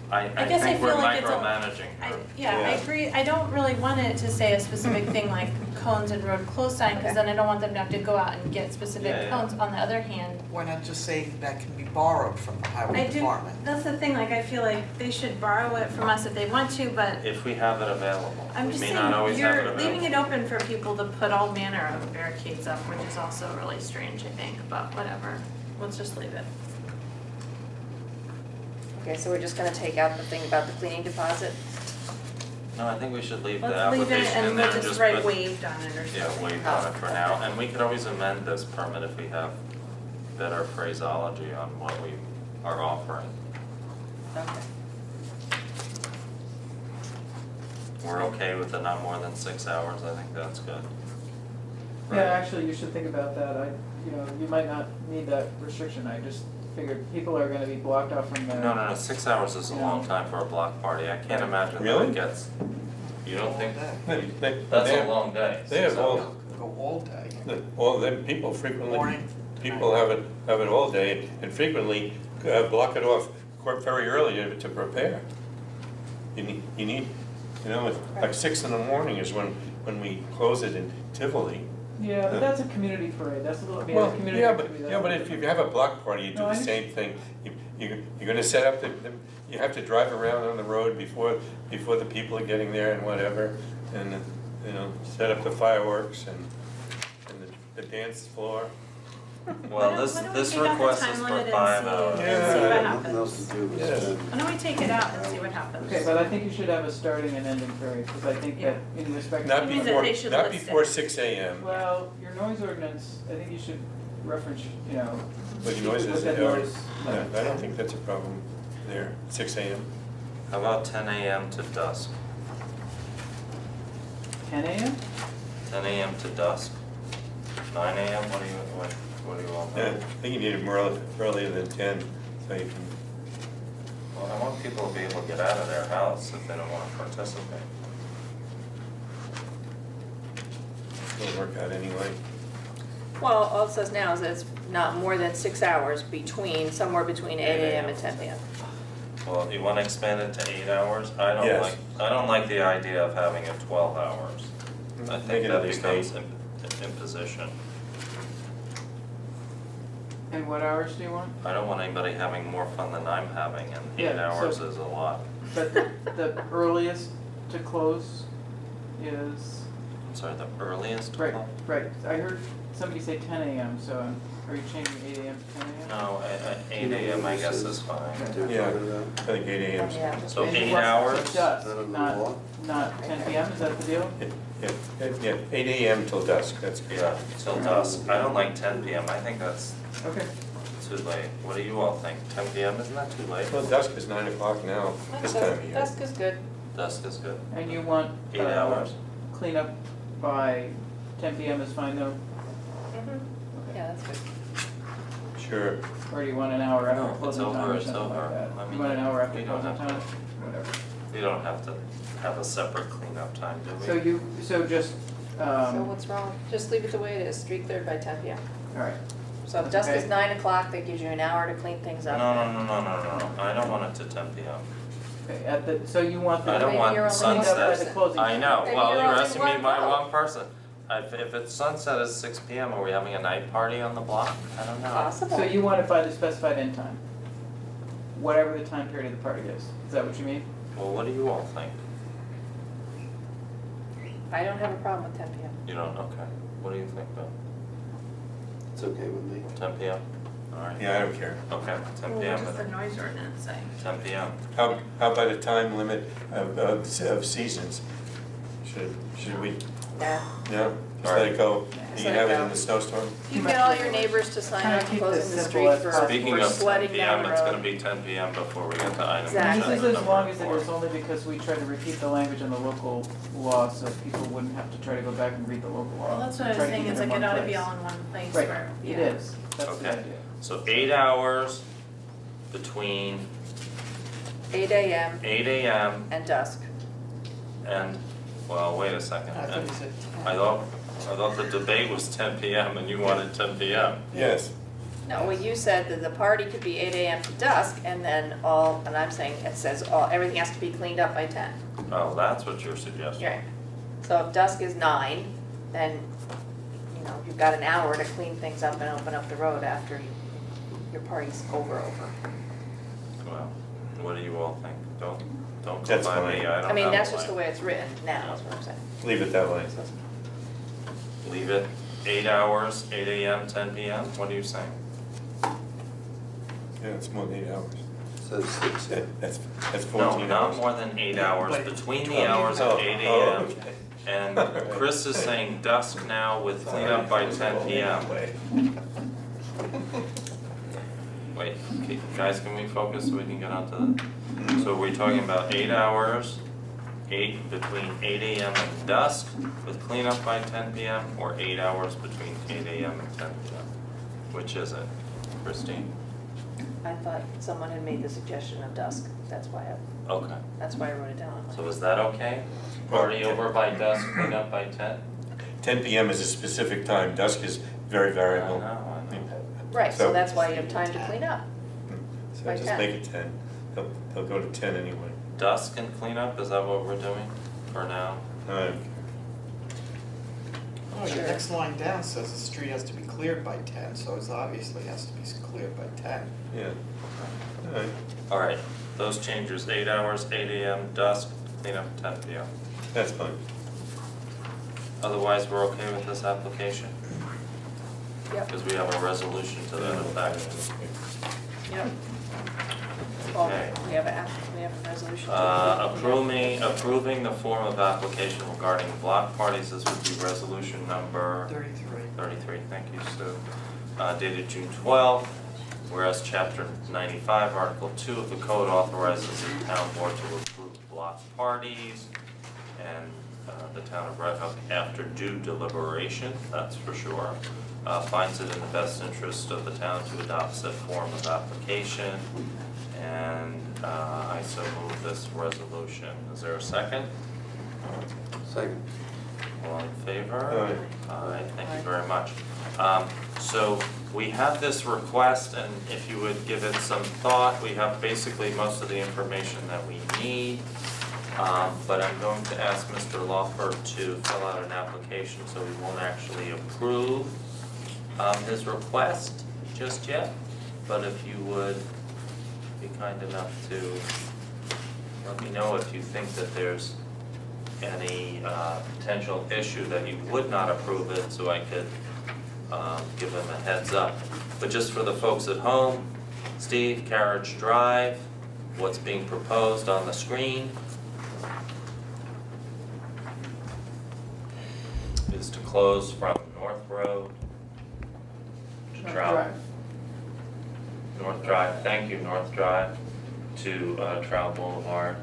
I I guess I think we're feel like it's a- micromanaging. Yeah, I Yeah. agree, I don't really want it to say a specific thing like cones and road closed sign, because Okay. then I don't want them to have to go out and get Yeah, specific yeah. cones. On the other hand, Why not just say that can be borrowed from the highway I do, department? that's the thing, like, I feel like they should borrow it from us if they want to, but If we have it available. I'm We just may not always saying, have it you're available. leaving it open for people to put all manner of barricades up, which is also really strange, I think, but whatever, let's just leave it. Okay, so we're just gonna take out the thing about the cleaning deposit? No, I think we should leave the Let's leave it application in and there we'll and just just write put, waived on it or something. yeah, wait on it for now. And we could always amend this permit if we have better phraseology on what we are offering. Okay. We're okay with the not more than 6 hours, I think that's good. Yeah, actually, you should think about that, you might not need that restriction, I just figured people are gonna be blocked off from the. No, 6 hours is a long time for a block party. I can't imagine that Really? it gets, you don't think? They That's have- a long day. They have 6 all, hours. Go all day. well, then people frequently, Morning. people have it all day and frequently block it off quite very early to prepare. You need, like 6 in the morning is when we close it in Tivoli. Yeah, but that's a community parade, that's a little, Well, community yeah, activity. but if you have a block party, you do No, I the same thing. You're gonna set up you have to drive around on the road before the people are getting there and whatever, and, set up the fireworks and the dance floor. Well, Why this, don't we this take out the request time is for limit and 5 see- hours. and see what Yeah. Nothing else to do, Yes. it's Why don't we take it out and see what happens? Okay, but I think you should have a starting and ending period, because I think that in respect to. Not You mean that before, they should not list before it. 6 AM. Well, your noise ordinance, I think you should reference, But the noise is, within noise limits. I don't think that's a problem there, 6 AM. How about 10 a.m. to dusk? 10 a.m.? 10 a.m. to dusk? 9 a.m., what do you want? Yeah, I think you need it more earlier than 10, so you can, Well, I want people to be able to get out of their house if they don't want to participate. it'll work out anyway. Well, all it says now is that it's not more than 6 hours somewhere between 8 AM and 10 PM. Well, you want to expand it to 8 hours? Yes. I don't like the idea of having it 12 hours. I Make think it that at least becomes 8. imposition. And what hours do you want? I don't want anybody having more fun than I'm having, and 8 Yeah, so- hours is a lot. But the earliest to close is, I'm sorry, the earliest? right, right. I heard somebody say 10 a.m., so are you changing 8 a.m. to 10 a.m.? No, 8 AM I guess is fine. Yeah, I think 8 AM. Yeah. So And you 8 want it hours? to dusk, not 10 p.m., is that the deal? Yeah, 8 AM till dusk, that's good. Yeah, till dusk. I don't like 10 PM, I think that's Okay. too late. What do you all think? 10 PM, isn't that too late? Well, dusk is 9 o'clock now, this time of year. Dusk is good. Dusk is good. And you want 8 hours? cleanup by 10 p.m. is fine though? Mhm. Yeah, that's good. Sure. Or do you want an hour No, after it's closing time over, or it's something like over. that? I You mean, want an hour after we don't closing have time? Whatever. We don't have to have a separate cleanup time, do we? So just, So what's wrong? Just leave it the way it is, street cleared by 10 p.m. all right, So if dusk is Okay. 9 o'clock, that gives you an hour to clean things No, up. no, I don't want it to 10 PM. okay, so you want the. I don't Maybe want you're only cleaned up by the sunset. closing I time. know, Maybe well, you're you're only asking me one by vote. one person. If it's sunset is 6 PM, are we having a night party on the block? I don't know. Possible. So you want it by the specified end time? Whatever the time period of the party is that what you mean? Well, what do you all think? I don't have a problem with 10 p.m. You don't, okay. What do you think, Bill? It's okay with me. 10 PM? All right. Yeah, I don't care. Okay, 10 Well, PM, what does the noise ordinance say? 10 PM. How about a time limit of seasons? Should we, Nah. no, just let it go? Just You let it have it go. in the snowstorm? You get all your neighbors to sign Kinda up keep closing this the simple street as for possible. Speaking for of 10 sledding down PM, the it's road. gonna be 10 PM before we get to item Exactly. This is as number long as it 4. is only because we try to repeat the language in the local law, so people wouldn't have to try to go back and read the local law. Well, that's what I was Try to saying, keep it's in like it one ought to be place. all in one place Right, where, it yeah. is, that's the Okay. idea. So 8 hours between 8 a.m. 8 AM and dusk. and, well, wait a second. I thought you said 10. I thought the debate was 10 PM and you wanted 10 PM. Yes. No, well, you said that the party could be 8 a.m. to dusk, and then and I'm saying it says everything has to be cleaned up by 10. Oh, that's what you're suggesting. Right. So if dusk is 9, then, you've got an hour to clean things up and open up the road after your party's over. Well, what do you all think? Don't go That's by fine. me, I don't I mean, have a that's just the line. way it's written now, is what I'm saying. Leave it that way. Leave it 8 hours, 8 AM, 10 PM, what are you saying? Yeah, it's more than 8 hours. Says 6. That's 14 No, hours. not more than 8 hours, But- between the hours of 8 AM. okay. And Chris is saying dusk now with cleanup by 10 PM. Wait, okay, guys, can we focus so we can get on to the, so we're talking about 8 hours, between 8 AM and dusk with cleanup by 10 PM, or 8 hours between 8 AM and 10 PM? Which is it, Christine? I thought someone had made the suggestion of dusk, that's why I Okay, wrote it down. so is that okay? Party over by dusk, cleanup by 10? 10 PM is a specific time, dusk is very I variable. know. Right, so So- that's why you have time to clean up. So By just 10. make it 10. They'll go to 10 anyway. Dusk and cleanup, is that what we're doing for now? Alright. Oh, your Sure. next line down says the street has to be cleared by 10, so it obviously has to be cleared by 10. Yeah. Alright, All right, those changes, 8 hours, 8 AM, dusk, cleanup 10 PM. that's fine. Otherwise, we're okay with this application? Yep. Because we have a resolution to that effect. Yep. Well, Okay. we have a resolution. to- Approving the form of application regarding block parties, this would be resolution number 33. 33, thank you, Sue. Dated June 12th, whereas chapter 95, article 2 of the code authorizes the town board to approve block parties, and the town of Red Hook, after due deliberation, that's for sure, finds it in the best interest of the town to adopt said form of application, and I so move this resolution. Is there a second? Second. All in favor? Aye. Aye, thank you very much. So we have this request, and if you would give it some thought, we have basically most of the information that we need. But I'm going to ask Mr. Lawford to fill out an application, so we won't actually approve his request just yet. But if you would be kind enough to let me know if you think that there's any potential issue that you would not approve it, so I could give him a heads up. But just for the folks at home, Steve, Carriage Drive, what's being proposed on the screen is to close from North Road to Trout. North Drive, thank you, North Drive to Trout Boulevard.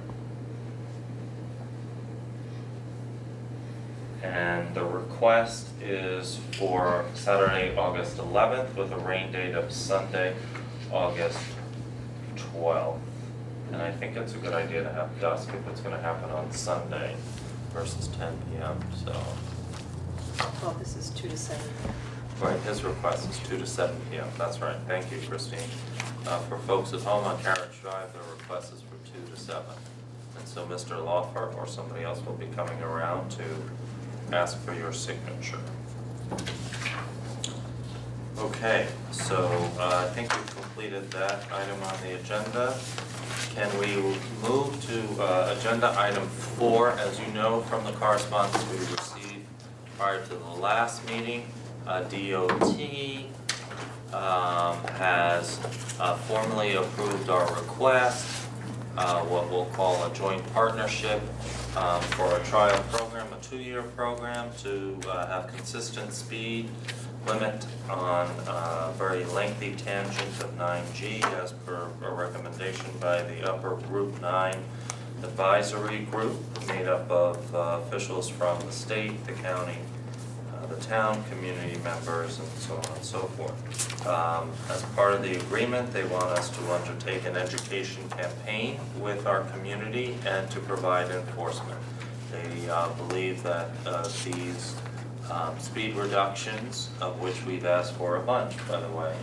And the request is for Saturday, August 11th with a rain date of Sunday, August 12th. And I think it's a good idea to have dusk if it's gonna happen on Sunday versus 10 p.m. So, Well, this is 2 to 7. right, his request is 2 to 7 p.m. That's right. Thank you, Christine. For folks at home on Carriage Drive, their request is for 2 to 7. And so Mr. Lawford or somebody else will be coming around to ask for your signature. Okay, so I think we've completed that item on the agenda. Can we move to agenda item 4? As you know from the correspondence we received prior to the last meeting, DOT has formally approved our request, what we'll call a joint partnership for a trial program, a 2-year program to have consistent speed limit on a very lengthy tangent of 9G as per a recommendation by the Upper Route 9 Advisory Group made up of officials from the state, the county, the town, community members, and so on and so forth. As part of the agreement, they want us to undertake an education campaign with our community and to provide enforcement. They believe that these speed reductions, of which we've asked for a bunch, by the way,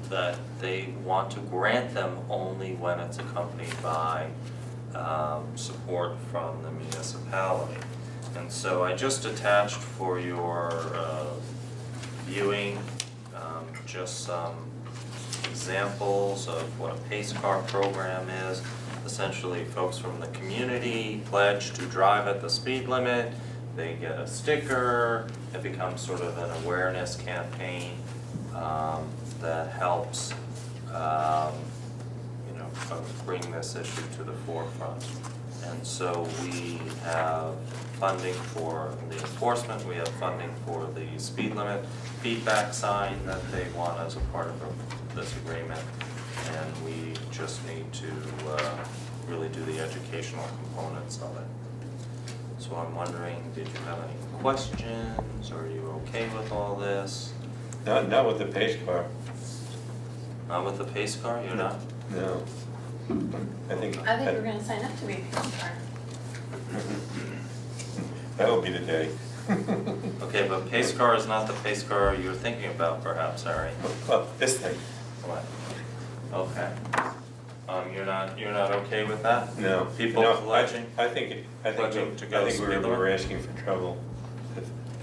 that they want to grant them only when it's accompanied by support from the municipality. And so I just attached for your viewing just some examples of what a PACE car program is. Essentially, folks from the community pledge to drive at the speed limit. They get a sticker. It becomes sort of an awareness campaign that helps bring this issue to the forefront. And so we have funding for the enforcement, we have funding for the speed limit feedback sign that they want as a part of this agreement, and we just need to really do the educational components of it. So I'm wondering, did you have any questions? Are you okay with all this? Not with the pace car, Not with the PACE car, you're not? no. I think we're gonna sign up to be a pace car. that'll be the day. Okay, but PACE car is not the PACE car you're thinking about perhaps, Harry. Well, this thing, What? Okay. You're not okay with that? no. People No, pledging? I think Pledging to go speed we're limit? asking for trouble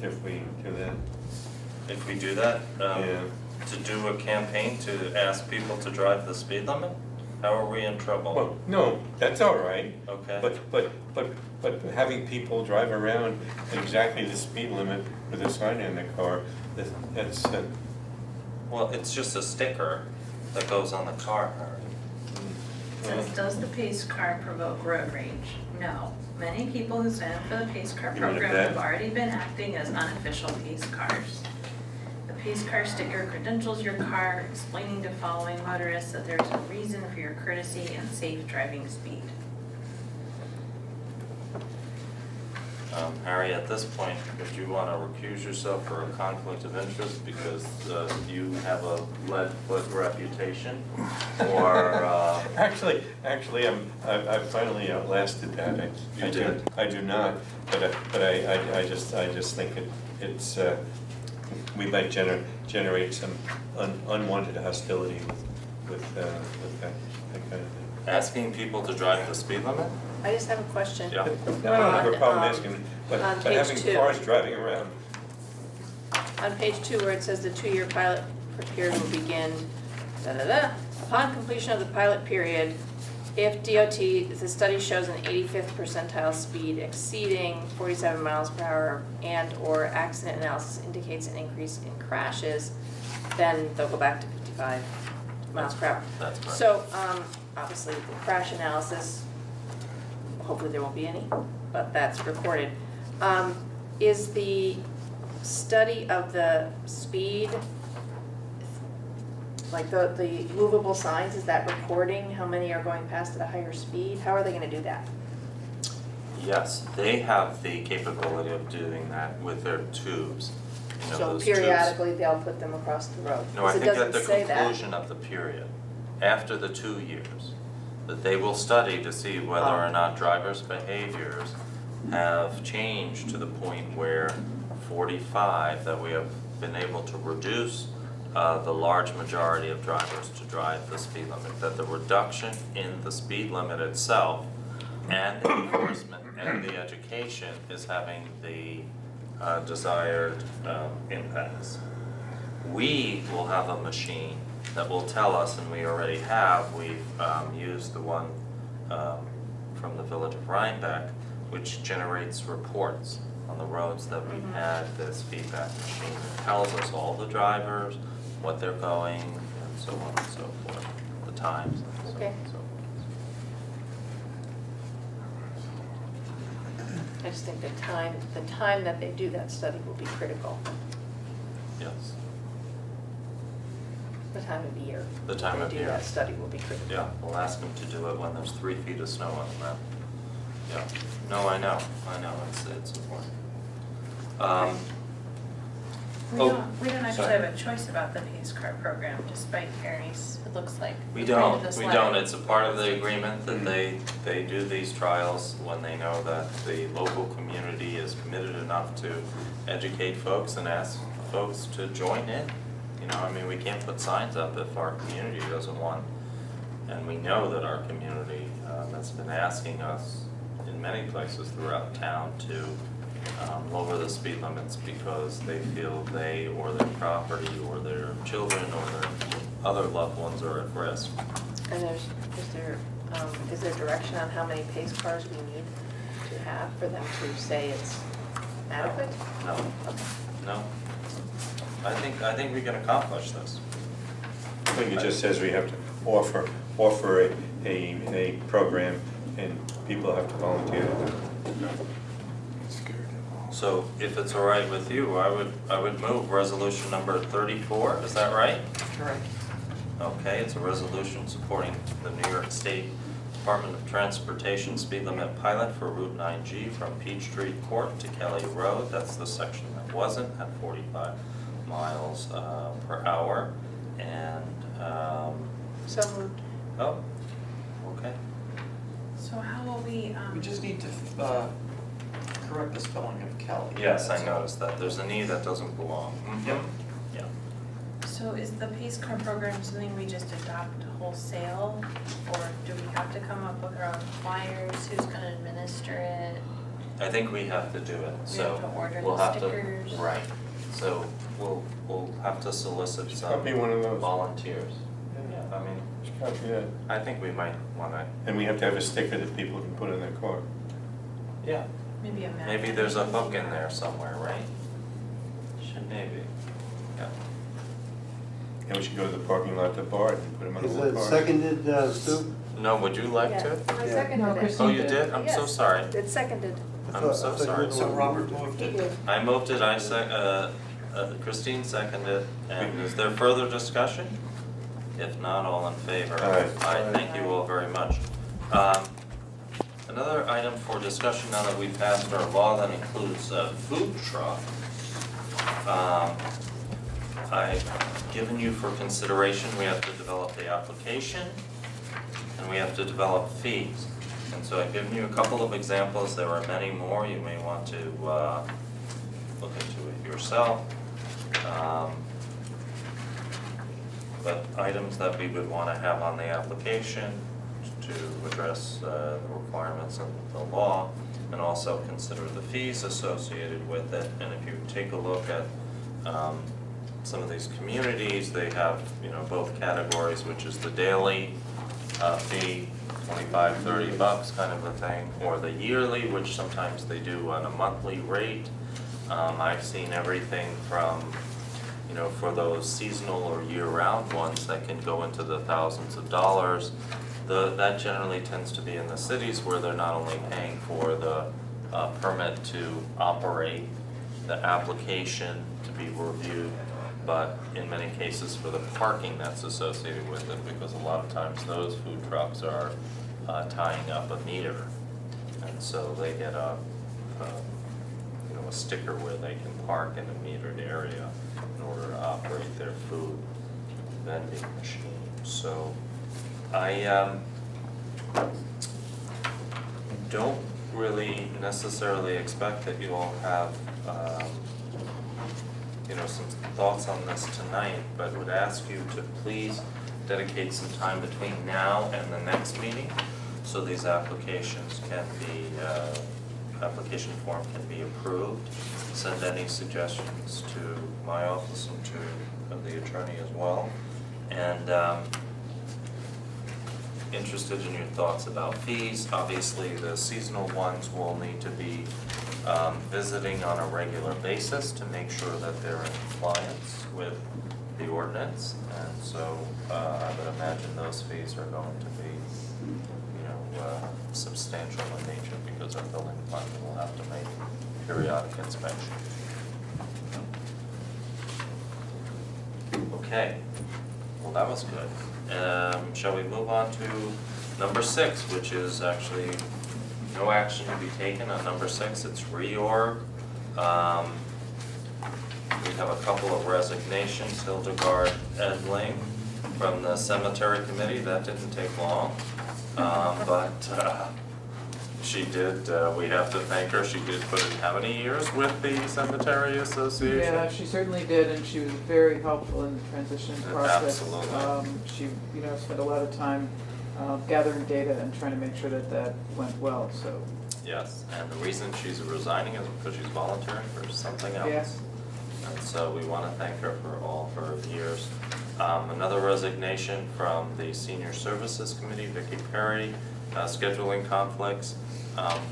if we do that. If we do that, Yeah. to do a campaign to ask people to drive the speed limit? How are we in trouble? Well, no, that's all right, Okay. but having people drive around at exactly the speed limit with a sign in the car, that's, Well, it's just a sticker that goes on the car, Harry. Says, does the pace car provoke road rage? No. Many people who sign up for the pace car You mean a program bet? have already been acting as unofficial pace cars. The pace car sticker credentials your car, explaining to following motorists that there's a reason for your courtesy and safe driving speed. Harry, at this point, would you want to recuse yourself for a conflict of interest because you have a lead foot reputation? Or, Actually, I finally outlasted that. You did? I do not, but I just think it's, we might generate some unwanted hostility with that kind of thing. asking people to drive the speed limit? I just have a question. Yeah. I don't have a problem On, asking, but on but page having 2. cars driving around. On page 2 where it says the 2-year pilot period will begin, da-da-da. Upon completion of the pilot period, if the study shows an 85th percentile speed exceeding 47 miles per hour and/or accident analysis indicates an increase in crashes, then they'll go back to 55 miles per hour. That's correct. So, obviously, the crash analysis, hopefully there won't be any, but that's recorded. Is the study of the speed, like the movable signs, is that recording how many are going past at a higher speed? How are they gonna do that? Yes, they have the capability of doing that with their tubes. You know, So those tubes. periodically, they'll put them across the road? No, I Because it think at doesn't the say that. conclusion of the period, after the 2 years, that they will study to see whether or not drivers' behaviors have changed to the point where 45, that we have been able to reduce the large majority of drivers to drive the speed limit, that the reduction in the speed limit itself and the enforcement and the education is having the desired impacts. We will have a machine that will tell us, and we already have, we've used the one from the village of Rhinebeck, which generates reports on the roads that we've had. This feedback machine that tells us all the drivers, what they're going, and so on and so forth, the times and so on Okay. and so forth. I just think the time that they do that study will be critical, Yes, the time of year. the time of They do year. that study will be critical. Yeah, we'll ask them to do it when there's 3 feet of snow on the map. Yeah, no, I know, it's important. We Oh, don't actually sorry. have a choice about the Pace Car program, despite Gary's, it looks like. We according to don't, this we letter. don't, it's a part of the agreement that they do these trials when they know that the local community is committed enough to educate folks and ask folks to join in. You know, I mean, we can't put signs up if our community doesn't want, and we know that our community has been asking us in many places throughout town to lower the speed limits because they feel they or their property or their children or their other loved ones are at risk. And is there direction on how many pace cars we need to have for them to say it's adequate? No, no. I think we can accomplish this. I think it just says we have to offer a program and people have to volunteer. So if it's all right with you, I would move resolution number 34, is that right? Correct. Okay, it's a resolution supporting the New York State Department of Transportation speed limit pilot for Route 9G from Peachtree Court to Kelly Road. That's the section that wasn't at 45 miles per hour. And, So moved. oh, okay. So how will we, We just need to correct the spelling of Kelly. Yes, I That's all. noticed that. There's a knee that doesn't belong. Yep. Yeah. so is the Pace Car program something we just adopt wholesale? Or do we have to come up with our own flyers? Who's gonna administer it? I think we have to do it, so have to order we'll the have to, stickers. right. So we'll have to solicit It's some got to be one of those. volunteers. Yeah, I mean, It's got to be that. I think we might wanna, And we have to have a sticker that people can put in their car. yeah, Maybe a map. maybe there's a hook in there somewhere, right? Maybe, yeah. And we should go to the parking lot at the bar and put them on the Is little that cars. seconded, Stu? No, would you like to? I Yeah. seconded No, it. Christine Oh, you did. did? I'm so Yes. sorry. It's seconded. I I'm thought- so I thought you sorry. were the So one- Robert moved He it. did. I moved it, Christine seconded, and is there further discussion? If not, all in favor? Aye. Thank you all very much. Another item for discussion now that we've passed our law that includes a food truck. I've given you for consideration, we have to develop the application and we have to develop fees. And so I've given you a couple of examples, there are many more, you may want to look into it yourself. But items that we would want to have on the application, to address the requirements of the law and also consider the fees associated with it. And if you take a look at some of these communities, they have, you know, both categories, which is the daily fee, $25, $30 kind of a thing, or the yearly, which sometimes they do on a monthly rate. I've seen everything from, you know, for those seasonal or year-round ones that can go into the thousands of dollars. That generally tends to be in the cities where they're not only paying for the permit to operate, the application to be reviewed, but in many cases for the parking that's associated with it, because a lot of times those food trucks are tying up a meter. And so they get a sticker where they can park in a metered area in order to operate their food vending machine. So I don't really necessarily expect that you all have some thoughts on this tonight, but would ask you to please dedicate some time between now and the next meeting so these applications can be, application form can be approved. Send any suggestions to my office and to the attorney as well. And interested in your thoughts about fees. Obviously, the seasonal ones will need to be visiting on a regular basis to make sure that they're in compliance with the ordinance. And so I would imagine those fees are going to be, substantial in nature because our building department will have to make periodic inspection. Okay, well, that was good. Shall we move on to number 6, which is actually no action to be taken on number 6, it's reorg. We have a couple of resignations, Hildegard Edling from the cemetery committee, that didn't take long. But she did, we have to thank her, she did put in how many years with the cemetery association? Yeah, she certainly did, and she was very helpful in the transition process. Absolutely. She, spent a lot of time gathering data and trying to make sure that that went well, so. Yes, and the reason she's resigning is because she's volunteering for something else. Yes. And so we want to thank her for all her years. Another resignation from the Senior Services Committee, Vicki Perry, scheduling conflicts.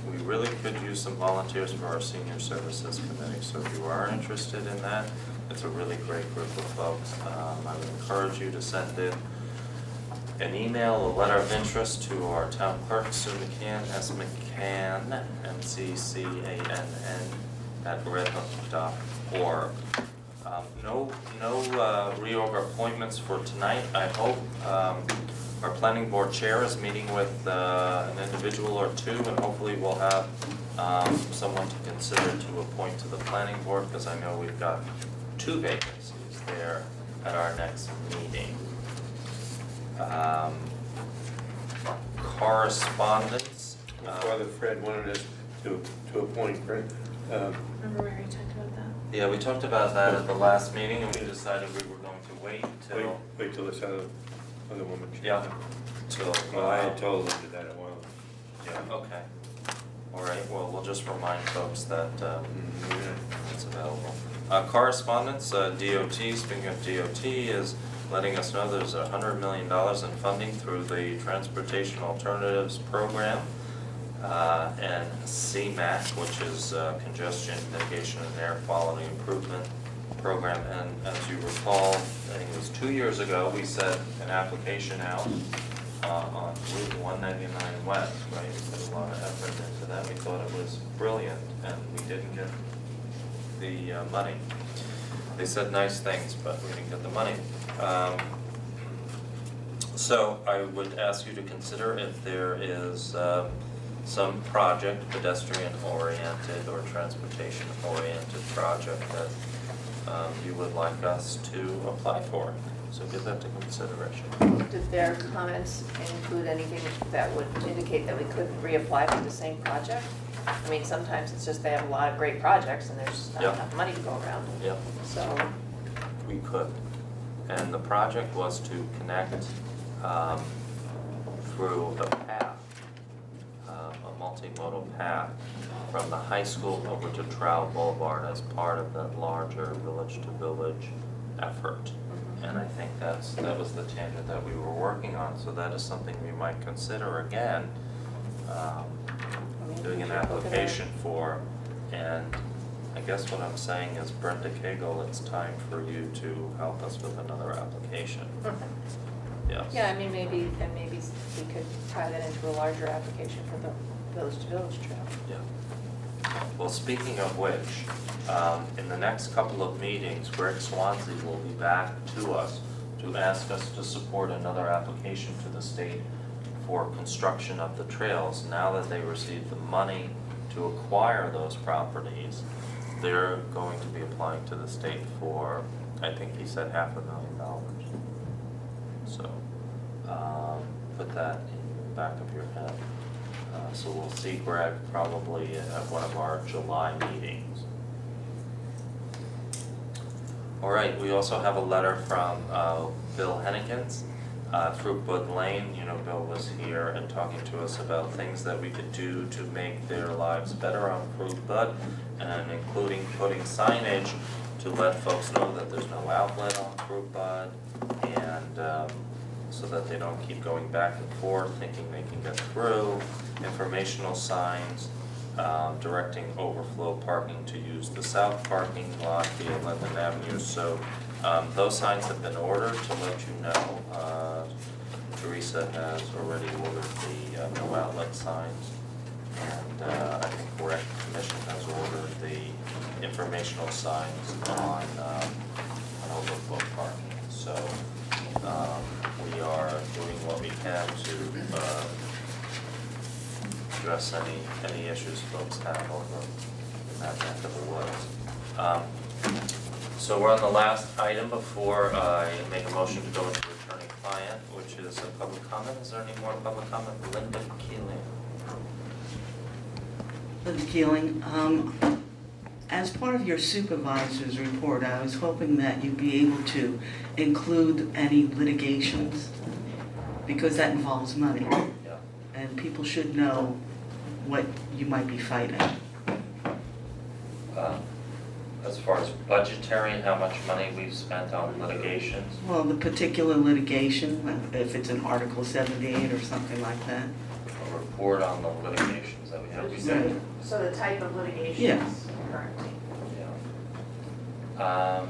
We really could use some volunteers for our Senior Services Committee, so if you are interested in that, it's a really great group of folks. I would encourage you to send in an email, a letter of interest to our town clerk, Sue McCann, smccann, MCCANN, @redhook.org. No reorg appointments for tonight. I hope our planning board chair is meeting with an individual or two, and hopefully we'll have someone to consider to appoint to the planning board, because I know we've got 2 vacancies there at our next meeting. Correspondence. Father Fred wanted us to appoint Fred. Remember we already talked about that? Yeah, we talked about that at the last meeting, and we decided we were going to wait till. Wait till this other woman. Yeah, till. Well, I had told Linda that a while. Yeah, okay. All right, well, we'll just remind folks that it's available. Correspondence, DOT, speaking of DOT, is letting us know there's $100 million in funding through the Transportation Alternatives Program and CMAQ, which is Congestion Mitigation and Air Quality Improvement Program. And as you recall, I think it was 2 years ago, we set an application out on Route 199 West, right? We put a lot of effort into that. We thought it was brilliant, and we didn't get the money. They said nice things, but we didn't get the money. So I would ask you to consider if there is some project, pedestrian-oriented or transportation-oriented project that you would like us to apply for. So give that to consideration. Did their comments include anything that would indicate that we couldn't reapply for the same project? I mean, sometimes it's just they have a lot of great projects and there's not enough money to go around. Yep. So, We could. And the project was to connect through a path, a multimodal path from the high school over to Trout Boulevard as part of that larger village-to-village effort. And I think that was the tangent that we were working on, so that is something we might consider again, doing an application for. And I guess what I'm saying is, Brenda Cagle, it's time for you to help us with another application. Yes. Yeah, I mean, maybe we could tie that into a larger application for the village-to-village trail. Yeah. Well, speaking of which, in the next couple of meetings, Greg Swansea will be back to us to ask us to support another application to the state for construction of the trails. Now that they received the money to acquire those properties, they're going to be applying to the state for, I think he said $500,000. So, put that in the back of your head. So we'll see Greg probably at one of our July meetings. All right, we also have a letter from Bill Hennikens, Fruitwood Lane. You know, Bill was here and talking to us about things that we could do to make their lives better on Fruitwood, and including putting signage to let folks know that there's no outlet on Fruitwood, and so that they don't keep going back and forth thinking they can get through. Informational signs, directing overflow parking to use the south parking lot via Linden Avenue. So those signs have been ordered, to let you know. Teresa has already ordered the no outlet signs. And I think Rec Commission has ordered the informational signs on overflow parking. So we are doing what we can to address any issues folks have over in that neck of the woods. So we're on the last item before I make a motion to go into attorney-client, which is a public comment. Is there any more public comment? Linda Keeling. Linda Keeling, as part of your supervisor's report, I was hoping that you'd be able to include any litigations, because that involves money. Yeah. And people should know what you might be fighting. As far as budgetary, how much money we've spent on litigations? Well, the particular litigation, if it's an Article 78 or something like that. A report on the litigations that we have. Right. So the type of litigations Yeah. currently. Yeah.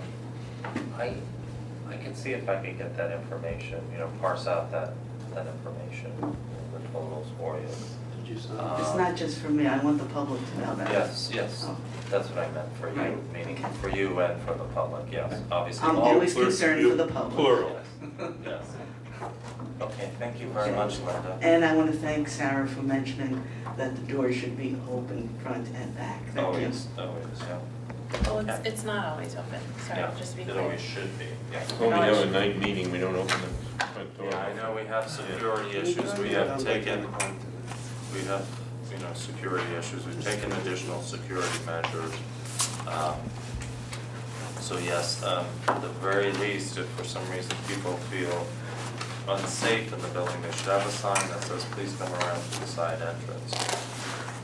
I can see if I could get that information, parse out that information, the totals for you. Did you sign? It's not just for me, I want the public to know that. Yes, Oh. that's what I meant for you, Right. meaning for you and for the public, yes, obviously. I'm all always inclusive. concerned for the public. Plural. Yes, yes. Okay, thank you very much, Linda. And I want to thank Sarah for mentioning that the door should be open front and back. Thank you. Always, yeah. Well, it's not always open, sorry, Yeah, just to be it clear. always should be, yeah. When we have a night meeting, we don't open the front door. Yeah, I know we have security issues, we have taken, security issues, we've taken additional security measures. So yes, at the very least, if for some reason people feel unsafe in the building, they should have a sign that says, please come around to the side entrance,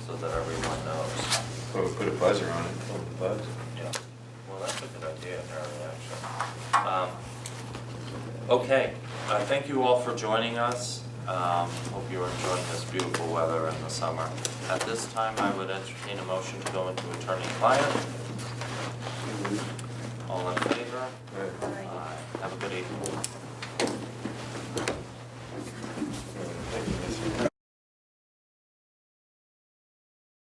so that everyone knows. Or we put a buzzer on it, hold the buzz. Yeah, well, that's a good idea, Harry, actually. Okay, thank you all for joining us. Hope you're enjoying this beautiful weather in the summer. At this time, I would entertain a motion to go into attorney-client.